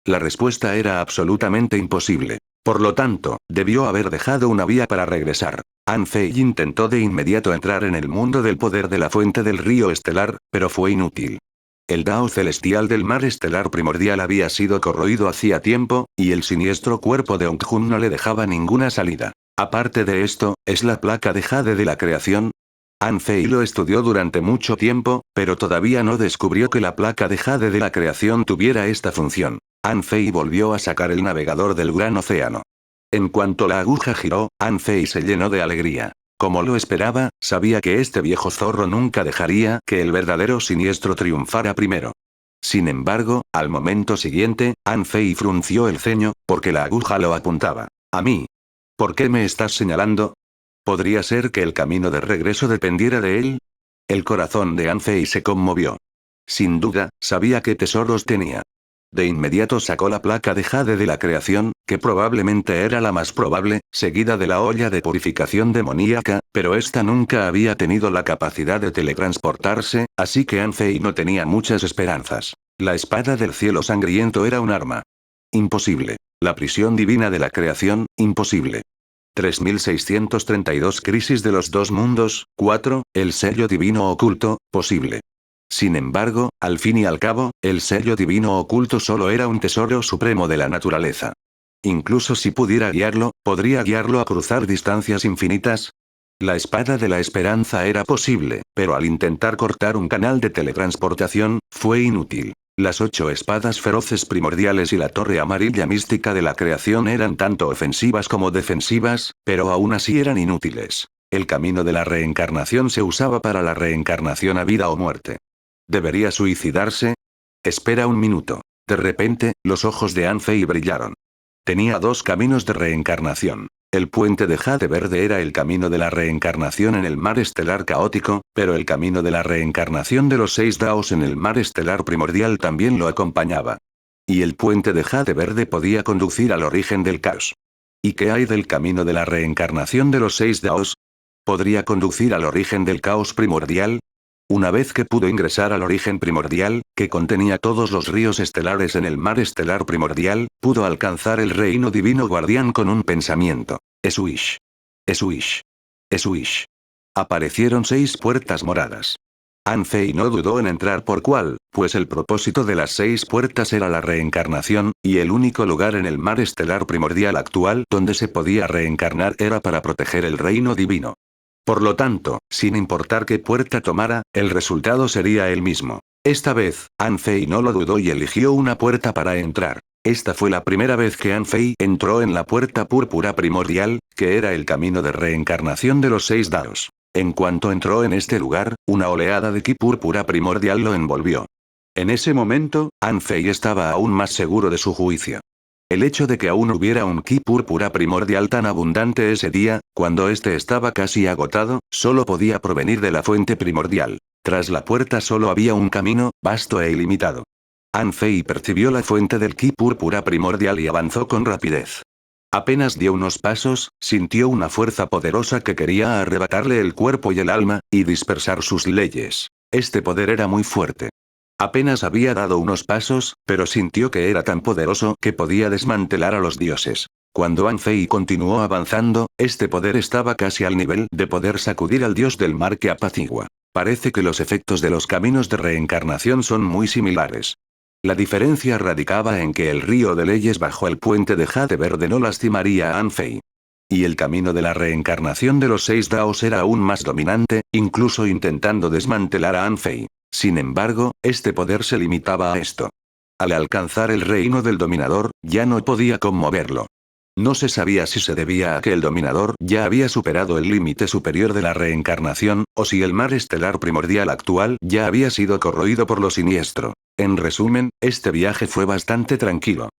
La respuesta era absolutamente imposible. Por lo tanto, debió haber dejado una vía para regresar. An Fei intentó de inmediato entrar en el mundo del poder de la fuente del río estelar, pero fue inútil. El Dao celestial del mar estelar primordial había sido corroído hacía tiempo, y el siniestro cuerpo de Ongjun no le dejaba ninguna salida. Aparte de esto, ¿es la placa de jade de la creación? An Fei lo estudió durante mucho tiempo, pero todavía no descubrió que la placa de jade de la creación tuviera esta función. An Fei volvió a sacar el navegador del gran océano. En cuanto la aguja giró, An Fei se llenó de alegría. Como lo esperaba, sabía que este viejo zorro nunca dejaría que el verdadero siniestro triunfara primero. Sin embargo, al momento siguiente, An Fei frunció el ceño, porque la aguja lo apuntaba. ¿A mí? ¿Por qué me estás señalando? ¿Podría ser que el camino de regreso dependiera de él? El corazón de An Fei se conmovió. Sin duda, sabía qué tesoros tenía. De inmediato sacó la placa de jade de la creación, que probablemente era la más probable, seguida de la olla de purificación demoníaca, pero esta nunca había tenido la capacidad de teletransportarse, así que An Fei no tenía muchas esperanzas. La espada del cielo sangriento era un arma. Imposible. La prisión divina de la creación, imposible. 3632 Crisis de los dos mundos, 4, el sello divino oculto, posible. Sin embargo, al fin y al cabo, el sello divino oculto solo era un tesoro supremo de la naturaleza. Incluso si pudiera guiarlo, ¿podría guiarlo a cruzar distancias infinitas? La espada de la esperanza era posible, pero al intentar cortar un canal de teletransportación, fue inútil. Las 8 espadas feroces primordiales y la torre amarilla mística de la creación eran tanto ofensivas como defensivas, pero aún así eran inútiles. El camino de la reencarnación se usaba para la reencarnación a vida o muerte. ¿Debería suicidarse? Espera un minuto. De repente, los ojos de An Fei brillaron. Tenía dos caminos de reencarnación. El puente de jade verde era el camino de la reencarnación en el mar estelar caótico, pero el camino de la reencarnación de los 6 daos en el mar estelar primordial también lo acompañaba. Y el puente de jade verde podía conducir al origen del caos. ¿Y qué hay del camino de la reencarnación de los 6 daos? ¿Podría conducir al origen del caos primordial? Una vez que pudo ingresar al origen primordial, que contenía todos los ríos estelares en el mar estelar primordial, pudo alcanzar el reino divino guardián con un pensamiento. Esuish. Esuish. Esuish. Aparecieron 6 puertas moradas. An Fei no dudó en entrar por cuál, pues el propósito de las 6 puertas era la reencarnación, y el único lugar en el mar estelar primordial actual donde se podía reencarnar era para proteger el reino divino. Por lo tanto, sin importar qué puerta tomara, el resultado sería el mismo. Esta vez, An Fei no lo dudó y eligió una puerta para entrar. Esta fue la primera vez que An Fei entró en la puerta púrpura primordial, que era el camino de reencarnación de los 6 daos. En cuanto entró en este lugar, una oleada de ki púrpura primordial lo envolvió. En ese momento, Anfei estaba aún más seguro de su juicio. El hecho de que aún hubiera un ki púrpura primordial tan abundante ese día, cuando este estaba casi agotado, solo podía provenir de la fuente primordial. Tras la puerta solo había un camino, vasto e ilimitado. Anfei percibió la fuente del ki púrpura primordial y avanzó con rapidez. Apenas dio unos pasos, sintió una fuerza poderosa que quería arrebatarle el cuerpo y el alma, y dispersar sus leyes. Este poder era muy fuerte. Apenas había dado unos pasos, pero sintió que era tan poderoso que podía desmantelar a los dioses. Cuando Anfei continuó avanzando, este poder estaba casi al nivel de poder sacudir al dios del mar que apacigua. Parece que los efectos de los caminos de reencarnación son muy similares. La diferencia radicaba en que el río de leyes bajo el puente de jade verde no lastimaría a Anfei. Y el camino de la reencarnación de los 6 Daos era aún más dominante, incluso intentando desmantelar a Anfei. Sin embargo, este poder se limitaba a esto. Al alcanzar el reino del dominador, ya no podía conmoverlo. No se sabía si se debía a que el dominador ya había superado el límite superior de la reencarnación, o si el mar estelar primordial actual ya había sido corroído por lo siniestro. En resumen, este viaje fue bastante tranquilo.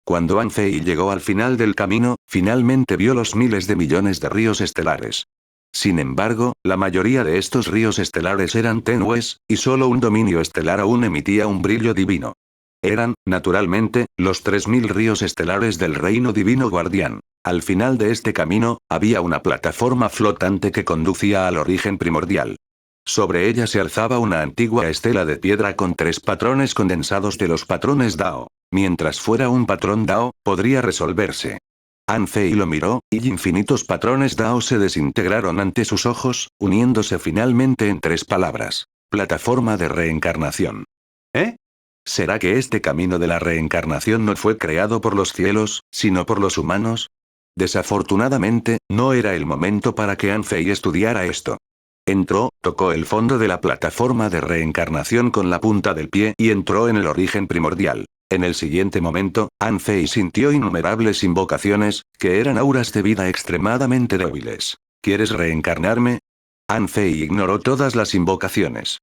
Cuando Anfei llegó al final del camino, finalmente vio los miles de millones de ríos estelares. Sin embargo, la mayoría de estos ríos estelares eran tenues, y solo un dominio estelar aún emitía un brillo divino. Eran, naturalmente, los 3000 ríos estelares del reino divino guardián. Al final de este camino, había una plataforma flotante que conducía al origen primordial. Sobre ella se alzaba una antigua estela de piedra con 3 patrones condensados de los patrones Dao. Mientras fuera un patrón Dao, podría resolverse. Anfei lo miró, y infinitos patrones Dao se desintegraron ante sus ojos, uniéndose finalmente en 3 palabras. Plataforma de reencarnación. ¿Eh? ¿Será que este camino de la reencarnación no fue creado por los cielos, sino por los humanos? Desafortunadamente, no era el momento para que Anfei estudiara esto. Entró, tocó el fondo de la plataforma de reencarnación con la punta del pie y entró en el origen primordial. En el siguiente momento, Anfei sintió innumerables invocaciones, que eran auras de vida extremadamente débiles. ¿Quieres reencarnarme? Anfei ignoró todas las invocaciones.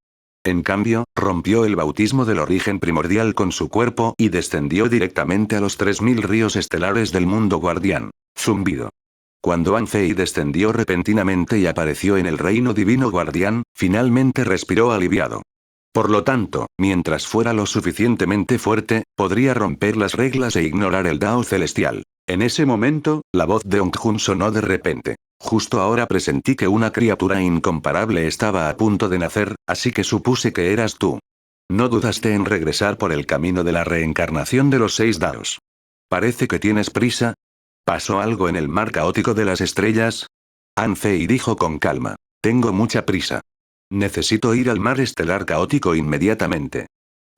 En cambio, rompió el bautismo del origen primordial con su cuerpo y descendió directamente a los 3000 ríos estelares del mundo guardián. Zumbido. Cuando Anfei descendió repentinamente y apareció en el reino divino guardián, finalmente respiró aliviado. Por lo tanto, mientras fuera lo suficientemente fuerte, podría romper las reglas e ignorar el Dao celestial. En ese momento, la voz de Ongjun sonó de repente. Justo ahora presentí que una criatura incomparable estaba a punto de nacer, así que supuse que eras tú. No dudaste en regresar por el camino de la reencarnación de los 6 Daos. Parece que tienes prisa. ¿Pasó algo en el mar caótico de las estrellas? Anfei dijo con calma. Tengo mucha prisa. Necesito ir al mar estelar caótico inmediatamente.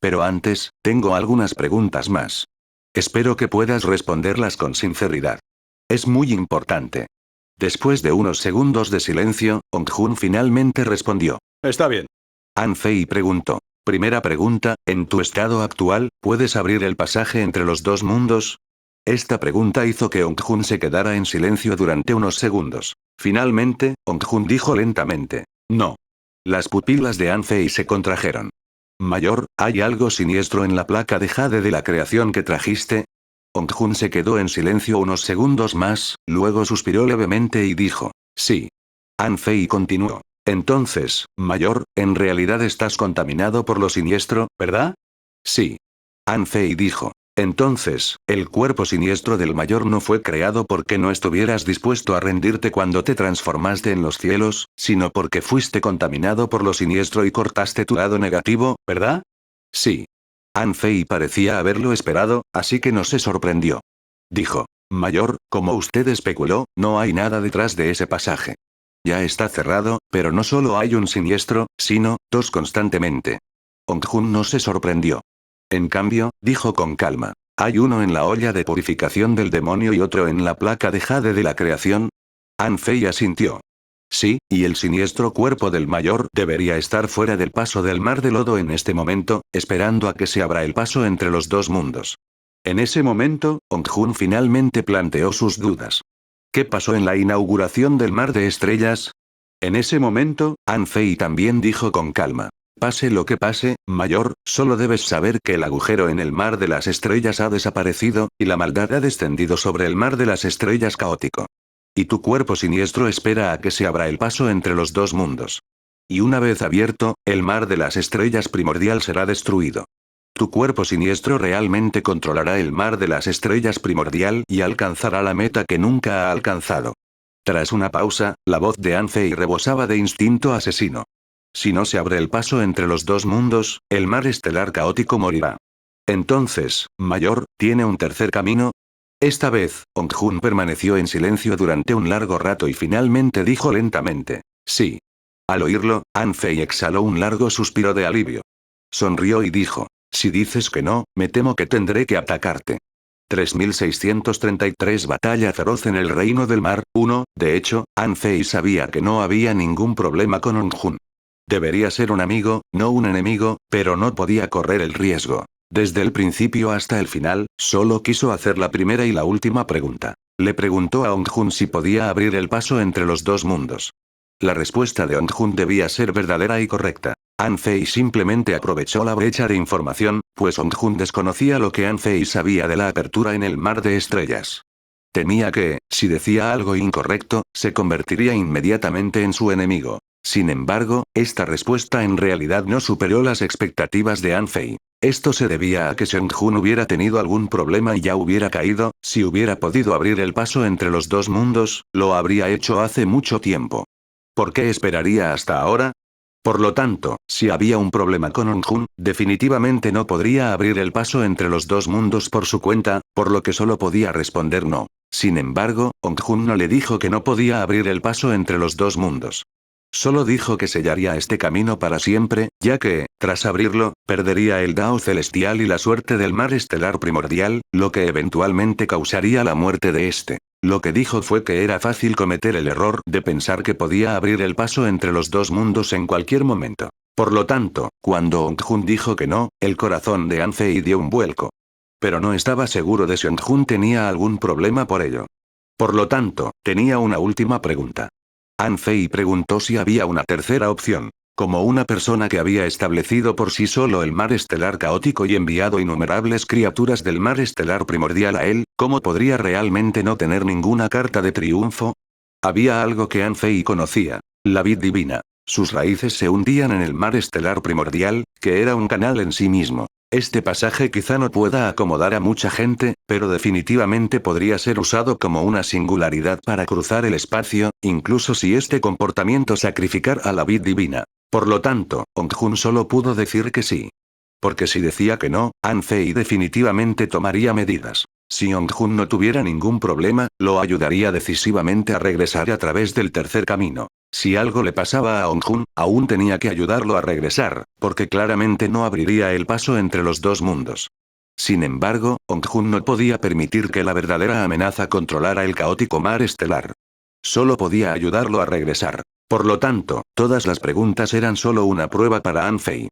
Pero antes, tengo algunas preguntas más. Espero que puedas responderlas con sinceridad. Es muy importante. Después de unos segundos de silencio, Ongjun finalmente respondió. Está bien. Anfei preguntó. Primera pregunta, ¿en tu estado actual, puedes abrir el pasaje entre los 2 mundos? Esta pregunta hizo que Ongjun se quedara en silencio durante unos segundos. Finalmente, Ongjun dijo lentamente. No. Las pupilas de Anfei se contrajeron. Mayor, ¿hay algo siniestro en la placa de jade de la creación que trajiste? Ongjun se quedó en silencio unos segundos más, luego suspiró levemente y dijo. Sí. Anfei continuó. Entonces, Mayor, en realidad estás contaminado por lo siniestro, ¿verdad? Sí. Anfei dijo. Entonces, el cuerpo siniestro del Mayor no fue creado porque no estuvieras dispuesto a rendirte cuando te transformaste en los cielos, sino porque fuiste contaminado por lo siniestro y cortaste tu lado negativo, ¿verdad? Sí. Anfei parecía haberlo esperado, así que no se sorprendió. Dijo. Mayor, como usted especuló, no hay nada detrás de ese pasaje. Ya está cerrado, pero no solo hay un siniestro, sino 2 constantemente. Ongjun no se sorprendió. En cambio, dijo con calma. ¿Hay uno en la olla de purificación del demonio y otro en la placa de jade de la creación? Anfei asintió. Sí, y el siniestro cuerpo del Mayor debería estar fuera del paso del mar de lodo en este momento, esperando a que se abra el paso entre los 2 mundos. En ese momento, Ongjun finalmente planteó sus dudas. ¿Qué pasó en la inauguración del mar de estrellas? En ese momento, An Fei también dijo con calma. Pase lo que pase, mayor, solo debes saber que el agujero en el mar de las estrellas ha desaparecido, y la maldad ha descendido sobre el mar de las estrellas caótico. Y tu cuerpo siniestro espera a que se abra el paso entre los dos mundos. Y una vez abierto, el mar de las estrellas primordial será destruido. Tu cuerpo siniestro realmente controlará el mar de las estrellas primordial y alcanzará la meta que nunca ha alcanzado. Tras una pausa, la voz de An Fei rebosaba de instinto asesino. Si no se abre el paso entre los dos mundos, el mar estelar caótico morirá. Entonces, mayor, ¿tiene un tercer camino? Esta vez, Ongjun permaneció en silencio durante un largo rato y finalmente dijo lentamente, sí. Al oírlo, An Fei exhaló un largo suspiro de alivio. Sonrió y dijo, si dices que no, me temo que tendré que atacarte. 3633 Batalla feroz en el Reino del Mar. 1. De hecho, An Fei sabía que no había ningún problema con Ongjun. Debería ser un amigo, no un enemigo, pero no podía correr el riesgo. Desde el principio hasta el final, solo quiso hacer la primera y la última pregunta. Le preguntó a Ongjun si podía abrir el paso entre los dos mundos. La respuesta de Ongjun debía ser verdadera y correcta. An Fei simplemente aprovechó la brecha de información, pues Ongjun desconocía lo que An Fei sabía de la apertura en el mar de estrellas. Temía que, si decía algo incorrecto, se convertiría inmediatamente en su enemigo. Sin embargo, esta respuesta en realidad no superó las expectativas de An Fei. Esto se debía a que Shengjun hubiera tenido algún problema y ya hubiera caído, si hubiera podido abrir el paso entre los dos mundos, lo habría hecho hace mucho tiempo. ¿Por qué esperaría hasta ahora? Por lo tanto, si había un problema con Ongjun, definitivamente no podría abrir el paso entre los dos mundos por su cuenta, por lo que solo podía responder no. Sin embargo, Ongjun no le dijo que no podía abrir el paso entre los dos mundos. Solo dijo que sellaría este camino para siempre, ya que, tras abrirlo, perdería el Dao celestial y la suerte del mar estelar primordial, lo que eventualmente causaría la muerte de este. Lo que dijo fue que era fácil cometer el error de pensar que podía abrir el paso entre los dos mundos en cualquier momento. Por lo tanto, cuando Ongjun dijo que no, el corazón de An Fei dio un vuelco. Pero no estaba seguro de si Ongjun tenía algún problema por ello. Por lo tanto, tenía una última pregunta. An Fei preguntó si había una tercera opción. Como una persona que había establecido por sí solo el mar estelar caótico y enviado innumerables criaturas del mar estelar primordial a él, ¿cómo podría realmente no tener ninguna carta de triunfo? Había algo que An Fei conocía: la vid divina. Sus raíces se hundían en el mar estelar primordial, que era un canal en sí mismo. Este pasaje quizá no pueda acomodar a mucha gente, pero definitivamente podría ser usado como una singularidad para cruzar el espacio, incluso si este comportamiento sacrificar a la vid divina. Por lo tanto, Ongjun solo pudo decir que sí. Porque si decía que no, An Fei definitivamente tomaría medidas. Si Ongjun no tuviera ningún problema, lo ayudaría decisivamente a regresar a través del tercer camino. Si algo le pasaba a Ongjun, aún tenía que ayudarlo a regresar, porque claramente no abriría el paso entre los dos mundos. Sin embargo, Ongjun no podía permitir que la verdadera amenaza controlara el caótico mar estelar. Solo podía ayudarlo a regresar. Por lo tanto, todas las preguntas eran solo una prueba para An Fei.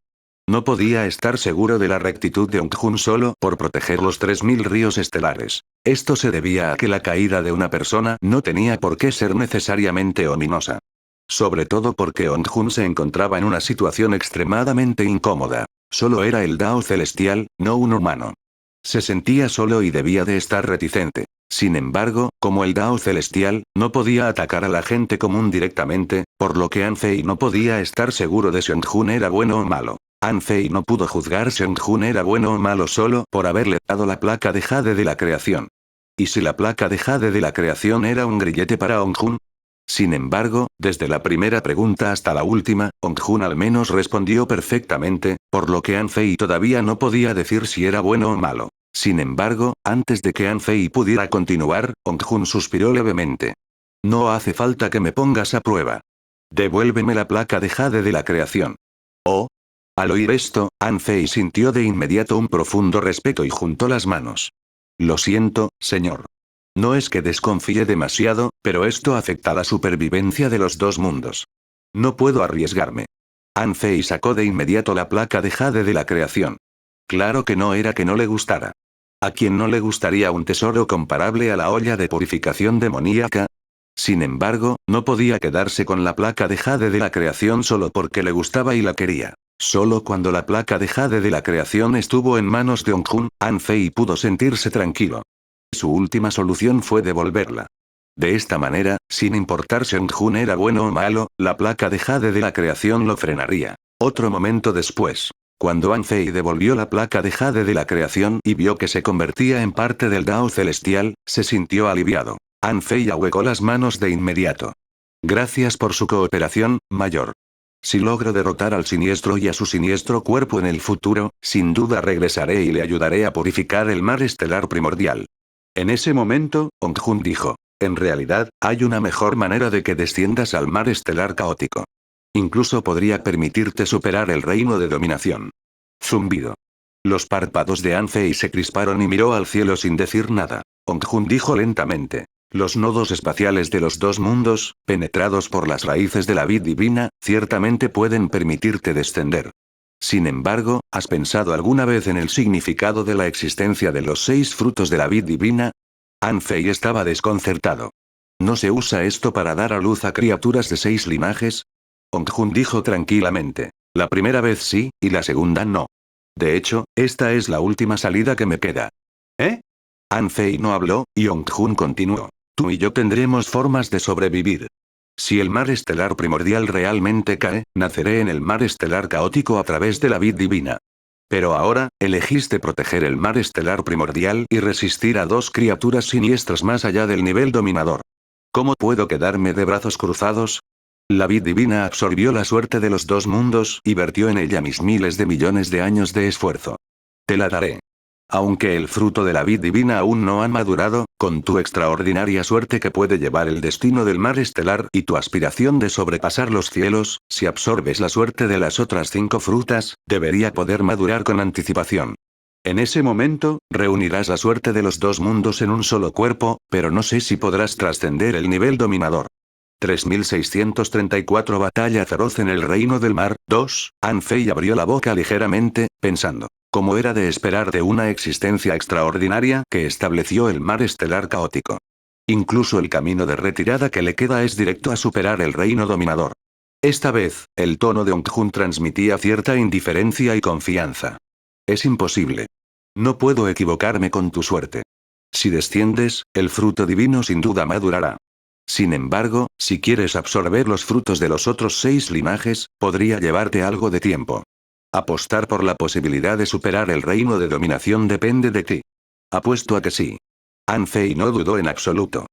No podía estar seguro de la rectitud de Ongjun solo por proteger los 3000 ríos estelares. Esto se debía a que la caída de una persona no tenía por qué ser necesariamente ominosa. Sobre todo porque Ongjun se encontraba en una situación extremadamente incómoda. Solo era el Dao celestial, no un humano. Se sentía solo y debía de estar reticente. Sin embargo, como el Dao celestial, no podía atacar a la gente común directamente, por lo que An Fei no podía estar seguro de si Ongjun era bueno o malo. An Fei no pudo juzgar si Ongjun era bueno o malo solo por haberle dado la placa de Jade de la creación. ¿Y si la placa de Jade de la creación era un grillete para Ongjun? Sin embargo, desde la primera pregunta hasta la última, Ongjun al menos respondió perfectamente, por lo que An Fei todavía no podía decir si era bueno o malo. Sin embargo, antes de que An Fei pudiera continuar, Ongjun suspiró levemente. No hace falta que me pongas a prueba. Devuélveme la placa de Jade de la creación. Oh. Al oír esto, An Fei sintió de inmediato un profundo respeto y juntó las manos. Lo siento, señor. No es que desconfíe demasiado, pero esto afecta la supervivencia de los dos mundos. No puedo arriesgarme. An Fei sacó de inmediato la placa de Jade de la creación. Claro que no era que no le gustara. ¿A quién no le gustaría un tesoro comparable a la olla de purificación demoníaca? Sin embargo, no podía quedarse con la placa de jade de la creación solo porque le gustaba y la quería. Solo cuando la placa de jade de la creación estuvo en manos de Ongjun, An Fei pudo sentirse tranquilo. Su última solución fue devolverla. De esta manera, sin importar si Ongjun era bueno o malo, la placa de jade de la creación lo frenaría. Otro momento después, cuando An Fei devolvió la placa de jade de la creación y vio que se convertía en parte del Dao celestial, se sintió aliviado. An Fei ahuecó las manos de inmediato. Gracias por su cooperación, mayor. Si logro derrotar al siniestro y a su siniestro cuerpo en el futuro, sin duda regresaré y le ayudaré a purificar el mar estelar primordial. En ese momento, Ongjun dijo, en realidad, hay una mejor manera de que desciendas al mar estelar caótico. Incluso podría permitirte superar el reino de dominación. Zumbido. Los párpados de An Fei se crisparon y miró al cielo sin decir nada. Ongjun dijo lentamente. Los nodos espaciales de los dos mundos, penetrados por las raíces de la vid divina, ciertamente pueden permitirte descender. Sin embargo, ¿has pensado alguna vez en el significado de la existencia de los 6 frutos de la vid divina? An Fei estaba desconcertado. ¿No se usa esto para dar a luz a criaturas de 6 linajes? Ongjun dijo tranquilamente. La primera vez sí, y la segunda no. De hecho, esta es la última salida que me queda. ¿Eh? An Fei no habló, y Ongjun continuó. Tú y yo tendremos formas de sobrevivir. Si el mar estelar primordial realmente cae, naceré en el mar estelar caótico a través de la vid divina. Pero ahora, elegiste proteger el mar estelar primordial y resistir a 2 criaturas siniestras más allá del nivel dominador. ¿Cómo puedo quedarme de brazos cruzados? La vid divina absorbió la suerte de los 2 mundos y vertió en ella mis miles de millones de años de esfuerzo. Te la daré. Aunque el fruto de la vid divina aún no ha madurado, con tu extraordinaria suerte que puede llevar el destino del mar estelar y tu aspiración de sobrepasar los cielos, si absorbes la suerte de las otras 5 frutas, debería poder madurar con anticipación. En ese momento, reunirás la suerte de los 2 mundos en un solo cuerpo, pero no sé si podrás trascender el nivel dominador. 3634 Batalla feroz en el reino del mar. 2. An Fei abrió la boca ligeramente, pensando. Como era de esperar de una existencia extraordinaria que estableció el mar estelar caótico. Incluso el camino de retirada que le queda es directo a superar el reino dominador. Esta vez, el tono de Ongjun transmitía cierta indiferencia y confianza. Es imposible. No puedo equivocarme con tu suerte. Si desciendes, el fruto divino sin duda madurará. Sin embargo, si quieres absorber los frutos de los otros 6 linajes, podría llevarte algo de tiempo. Apostar por la posibilidad de superar el reino de dominación depende de ti. Apuesto a que sí. An Fei no dudó en absoluto.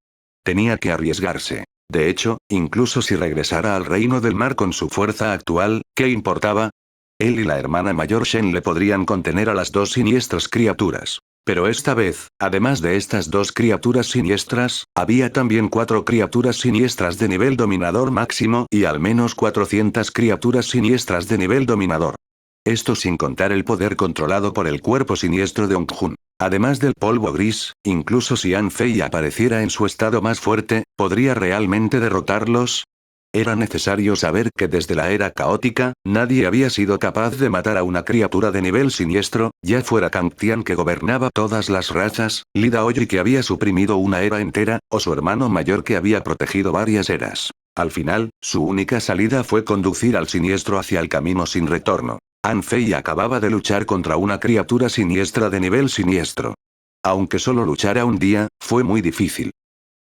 Tenía que arriesgarse. De hecho, incluso si regresara al reino del mar con su fuerza actual, ¿qué importaba? Él y la hermana mayor Shen le podrían contener a las 2 siniestras criaturas. Pero esta vez, además de estas 2 criaturas siniestras, había también 4 criaturas siniestras de nivel dominador máximo y al menos 400 criaturas siniestras de nivel dominador. Esto sin contar el poder controlado por el cuerpo siniestro de Ongjun. Además del polvo gris, incluso si An Fei apareciera en su estado más fuerte, ¿podría realmente derrotarlos? Era necesario saber que desde la era caótica, nadie había sido capaz de matar a una criatura de nivel siniestro, ya fuera Kang Tian que gobernaba todas las razas, Li Daoyi que había suprimido una era entera, o su hermano mayor que había protegido varias eras. Al final, su única salida fue conducir al siniestro hacia el camino sin retorno. An Fei acababa de luchar contra una criatura siniestra de nivel siniestro. Aunque solo luchara un día, fue muy difícil.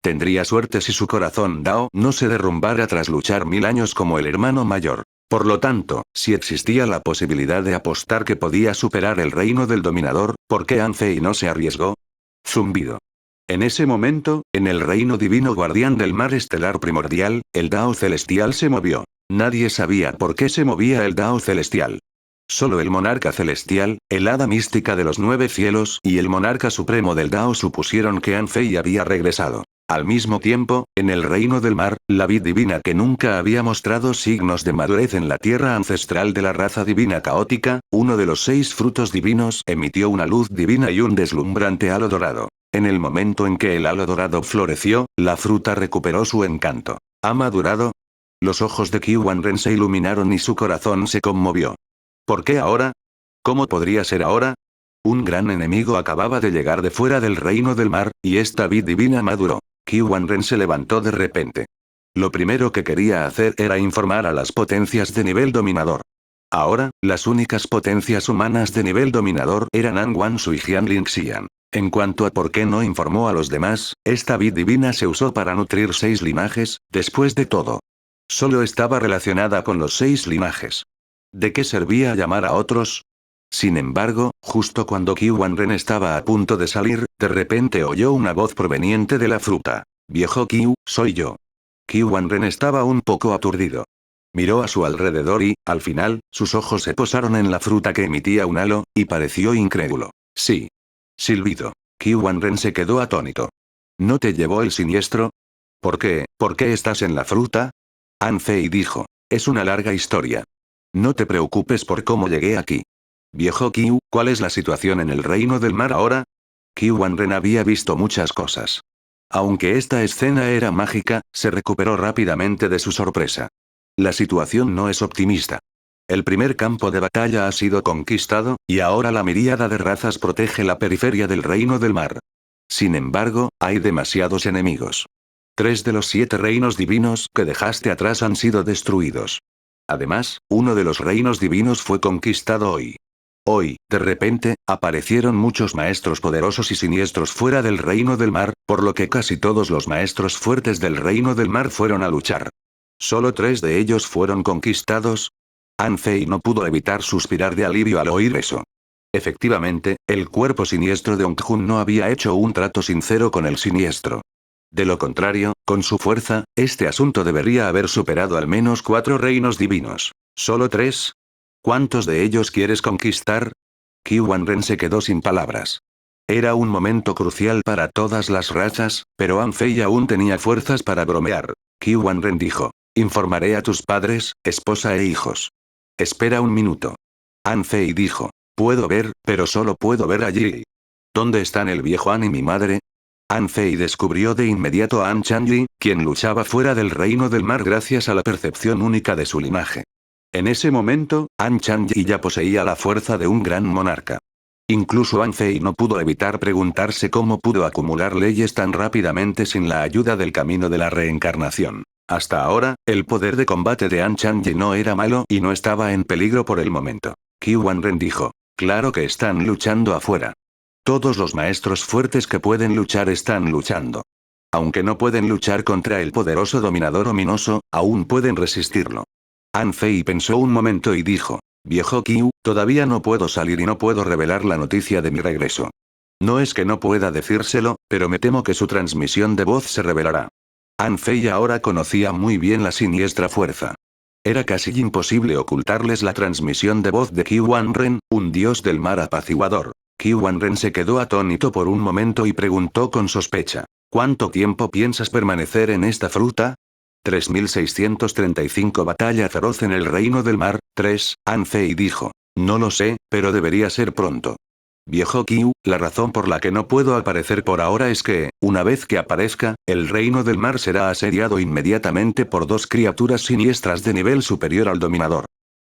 Tendría suerte si su corazón Dao no se derrumbara tras luchar 1000 años como el hermano mayor. Por lo tanto, si existía la posibilidad de apostar que podía superar el reino del dominador, ¿por qué An Fei no se arriesgó? Zumbido. En ese momento, en el reino divino guardián del mar estelar primordial, el Dao celestial se movió. Nadie sabía por qué se movía el Dao celestial. Solo el monarca celestial, el hada mística de los 9 cielos y el monarca supremo del Dao supusieron que An Fei había regresado. Al mismo tiempo, en el reino del mar, la vid divina que nunca había mostrado signos de madurez en la tierra ancestral de la raza divina caótica, uno de los 6 frutos divinos emitió una luz divina y un deslumbrante halo dorado. En el momento en que el halo dorado floreció, la fruta recuperó su encanto. ¿Ha madurado? Los ojos de Qiwan Ren se iluminaron y su corazón se conmovió. ¿Por qué ahora? ¿Cómo podría ser ahora? Un gran enemigo acababa de llegar de fuera del reino del mar, y esta vid divina maduró. Qiwan Ren se levantó de repente. Lo primero que quería hacer era informar a las potencias de nivel dominador. Ahora, las únicas potencias humanas de nivel dominador eran An Wansu y Jian Lingxian. En cuanto a por qué no informó a los demás, esta vid divina se usó para nutrir 6 linajes, después de todo. Solo estaba relacionada con los 6 linajes. ¿De qué servía llamar a otros? Sin embargo, justo cuando Qiwan Ren estaba a punto de salir, de repente oyó una voz proveniente de la fruta. Viejo Qiu, soy yo. Qiwan Ren estaba un poco aturdido. Miró a su alrededor y, al final, sus ojos se posaron en la fruta que emitía un halo, y pareció incrédulo. Sí. Silbido. Qiwan Ren se quedó atónito. ¿No te llevó el siniestro? ¿Por qué? ¿Por qué estás en la fruta? An Fei dijo. Es una larga historia. No te preocupes por cómo llegué aquí. Viejo Qiu, ¿cuál es la situación en el reino del mar ahora? Qiwan Ren había visto muchas cosas. Aunque esta escena era mágica, se recuperó rápidamente de su sorpresa. La situación no es optimista. El primer campo de batalla ha sido conquistado, y ahora la miríada de razas protege la periferia del reino del mar. Sin embargo, hay demasiados enemigos. 3 de los 7 reinos divinos que dejaste atrás han sido destruidos. Además, uno de los reinos divinos fue conquistado hoy. Hoy, de repente, aparecieron muchos maestros poderosos y siniestros fuera del reino del mar, por lo que casi todos los maestros fuertes del reino del mar fueron a luchar. Solo 3 de ellos fueron conquistados. An Fei no pudo evitar suspirar de alivio al oír eso. Efectivamente, el cuerpo siniestro de Ongjun no había hecho un trato sincero con el siniestro. De lo contrario, con su fuerza, este asunto debería haber superado al menos 4 reinos divinos. ¿Solo 3? ¿Cuántos de ellos quieres conquistar? Qiwan Ren se quedó sin palabras. Era un momento crucial para todas las razas, pero An Fei aún tenía fuerzas para bromear. Qiwan Ren dijo. Informaré a tus padres, esposa e hijos. Espera un minuto. An Fei dijo. Puedo ver, pero solo puedo ver allí. ¿Dónde están el viejo An y mi madre? An Fei descubrió de inmediato a An Changyi, quien luchaba fuera del reino del mar gracias a la percepción única de su linaje. En ese momento, An Changyi ya poseía la fuerza de un gran monarca. Incluso An Fei no pudo evitar preguntarse cómo pudo acumular leyes tan rápidamente sin la ayuda del camino de la reencarnación. Hasta ahora, el poder de combate de An Changyi no era malo y no estaba en peligro por el momento. Qiwan Ren dijo. Claro que están luchando afuera. Todos los maestros fuertes que pueden luchar están luchando. Aunque no pueden luchar contra el poderoso dominador ominoso, aún pueden resistirlo. An Fei pensó un momento y dijo. Viejo Qiu, todavía no puedo salir y no puedo revelar la noticia de mi regreso. No es que no pueda decírselo, pero me temo que su transmisión de voz se revelará. An Fei ahora conocía muy bien la siniestra fuerza. Era casi imposible ocultarles la transmisión de voz de Qiwan Ren, un dios del mar apaciguador. Qiwan Ren se quedó atónito por un momento y preguntó con sospecha. ¿Cuánto tiempo piensas permanecer en esta fruta? 3635 Batalla feroz en el reino del mar, 3, An Fei dijo. No lo sé, pero debería ser pronto. Viejo Qiu, la razón por la que no puedo aparecer por ahora es que, una vez que aparezca, el reino del mar será asediado inmediatamente por 2 criaturas siniestras de nivel superior al dominador.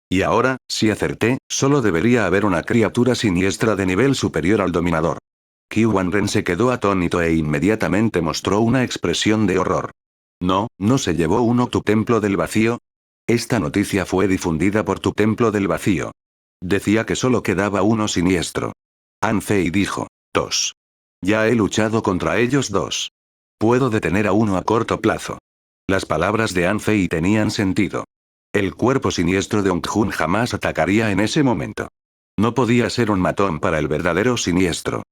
Y ahora, si acerté, solo debería haber una criatura siniestra de nivel superior al dominador. Qiwan Ren se quedó atónito e inmediatamente mostró una expresión de horror. ¿No se llevó uno tu templo del vacío? Esta noticia fue difundida por tu templo del vacío. Decía que solo quedaba uno siniestro. An Fei dijo. 2. Ya he luchado contra ellos 2. Puedo detener a uno a corto plazo. Las palabras de An Fei tenían sentido. El cuerpo siniestro de Ongjun jamás atacaría en ese momento. No podía ser un matón para el verdadero siniestro.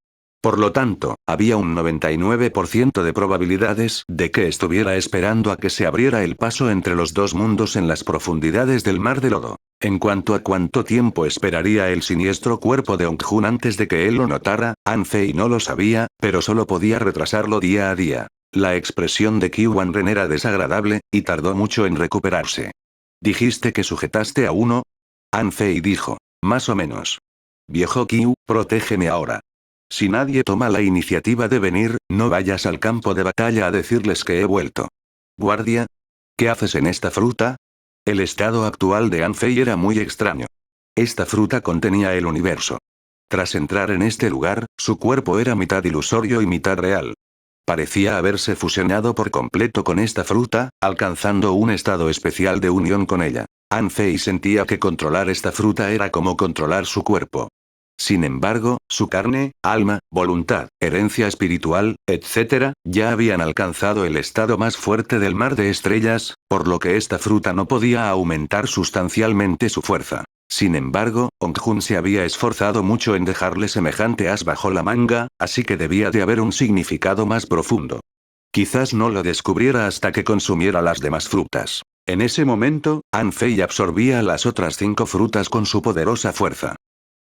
Por lo tanto, había un 99% de probabilidades de que estuviera esperando a que se abriera el paso entre los 2 mundos en las profundidades del mar de lodo. En cuanto a cuánto tiempo esperaría el siniestro cuerpo de Ongjun antes de que él lo notara, An Fei no lo sabía, pero solo podía retrasarlo día a día. La expresión de Qiwan Ren era desagradable, y tardó mucho en recuperarse. ¿Dijiste que sujetaste a uno? An Fei dijo. Más o menos. Viejo Qiu, protégeme ahora. Si nadie toma la iniciativa de venir, no vayas al campo de batalla a decirles que he vuelto. Guardia. ¿Qué haces en esta fruta? El estado actual de An Fei era muy extraño. Esta fruta contenía el universo. Tras entrar en este lugar, su cuerpo era mitad ilusorio y mitad real. parecía haberse fusionado por completo con esta fruta, alcanzando un estado especial de unión con ella. An Fei sentía que controlar esta fruta era como controlar su cuerpo. Sin embargo, su carne, alma, voluntad, herencia espiritual, etc., ya habían alcanzado el estado más fuerte del mar de estrellas, por lo que esta fruta no podía aumentar sustancialmente su fuerza. Sin embargo, Ongjun se había esforzado mucho en dejarle semejante as bajo la manga, así que debía de haber un significado más profundo. Quizás no lo descubriera hasta que consumiera las demás frutas. En ese momento, An Fei absorbía las otras 5 frutas con su poderosa fuerza.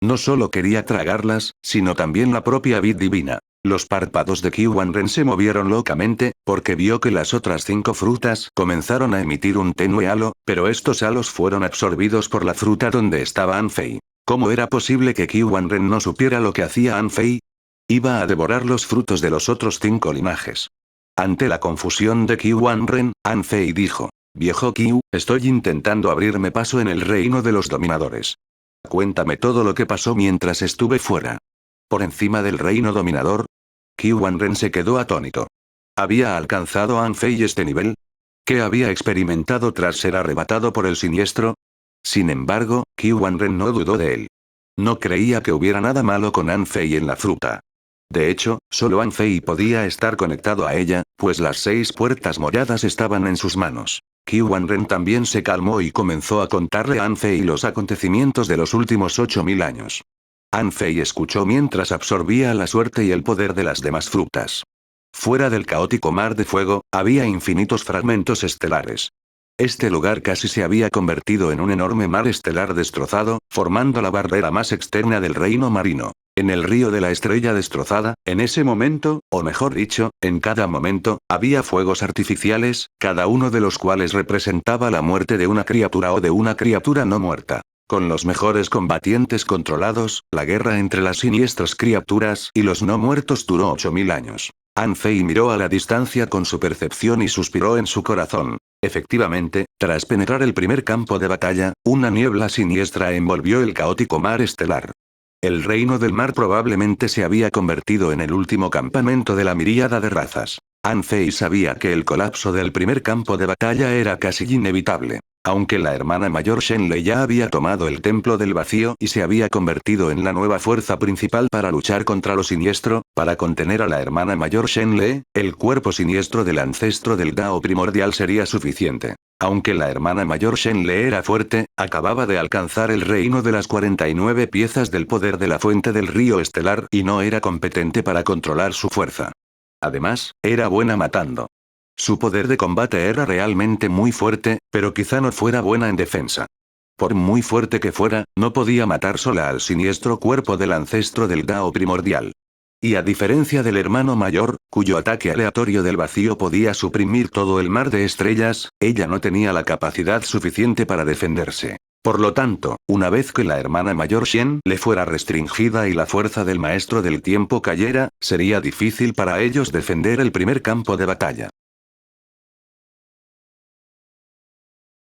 No solo quería tragarlas, sino también la propia vid divina. Los párpados de Qiwan Ren se movieron locamente, porque vio que las otras 5 frutas comenzaron a emitir un tenue halo, pero estos halos fueron absorbidos por la fruta donde estaba An Fei. ¿Cómo era posible que Qiwan Ren no supiera lo que hacía An Fei? Iba a devorar los frutos de los otros 5 linajes. Ante la confusión de Qiwan Ren, An Fei dijo: «Viejo Qiu, estoy intentando abrirme paso en el reino de los dominadores. Cuéntame todo lo que pasó mientras estuve fuera. ¿Por encima del reino dominador?». Qiwan Ren se quedó atónito. ¿Había alcanzado An Fei este nivel? ¿Qué había experimentado tras ser arrebatado por el siniestro? Sin embargo, Qiwan Ren no dudó de él. No creía que hubiera nada malo con An Fei en la fruta. De hecho, solo An Fei podía estar conectado a ella, pues las 6 puertas moradas estaban en sus manos. Qiwan Ren también se calmó y comenzó a contarle a An Fei los acontecimientos de los últimos 8000 años. An Fei escuchó mientras absorbía la suerte y el poder de las demás frutas. Fuera del caótico mar de fuego, había infinitos fragmentos estelares. Este lugar casi se había convertido en un enorme mar estelar destrozado, formando la barrera más externa del reino marino. En el río de la estrella destrozada, en ese momento, o mejor dicho, en cada momento, había fuegos artificiales, cada uno de los cuales representaba la muerte de una criatura o de una criatura no muerta. Con los mejores combatientes controlados, la guerra entre las siniestras criaturas y los no muertos duró 8000 años. An Fei miró a la distancia con su percepción y suspiró en su corazón. Efectivamente, tras penetrar el primer campo de batalla, una niebla siniestra envolvió el caótico mar estelar. El reino del mar probablemente se había convertido en el último campamento de la miríada de razas. An Fei sabía que el colapso del primer campo de batalla era casi inevitable. Aunque la hermana mayor Shenle ya había tomado el templo del vacío y se había convertido en la nueva fuerza principal para luchar contra lo siniestro, para contener a la hermana mayor Shenle, el cuerpo siniestro del ancestro del Dao primordial sería suficiente. Aunque la hermana mayor Shenle era fuerte, acababa de alcanzar el reino de las 49 piezas del poder de la fuente del río estelar y no era competente para controlar su fuerza. Además, era buena matando. Su poder de combate era realmente muy fuerte, pero quizá no fuera buena en defensa. Por muy fuerte que fuera, no podía matar sola al siniestro cuerpo del ancestro del Dao primordial. Y a diferencia del hermano mayor, cuyo ataque aleatorio del vacío podía suprimir todo el mar de estrellas, ella no tenía la capacidad suficiente para defenderse. Por lo tanto, una vez que la hermana mayor Shen le fuera restringida y la fuerza del maestro del tiempo cayera, sería difícil para ellos defender el primer campo de batalla.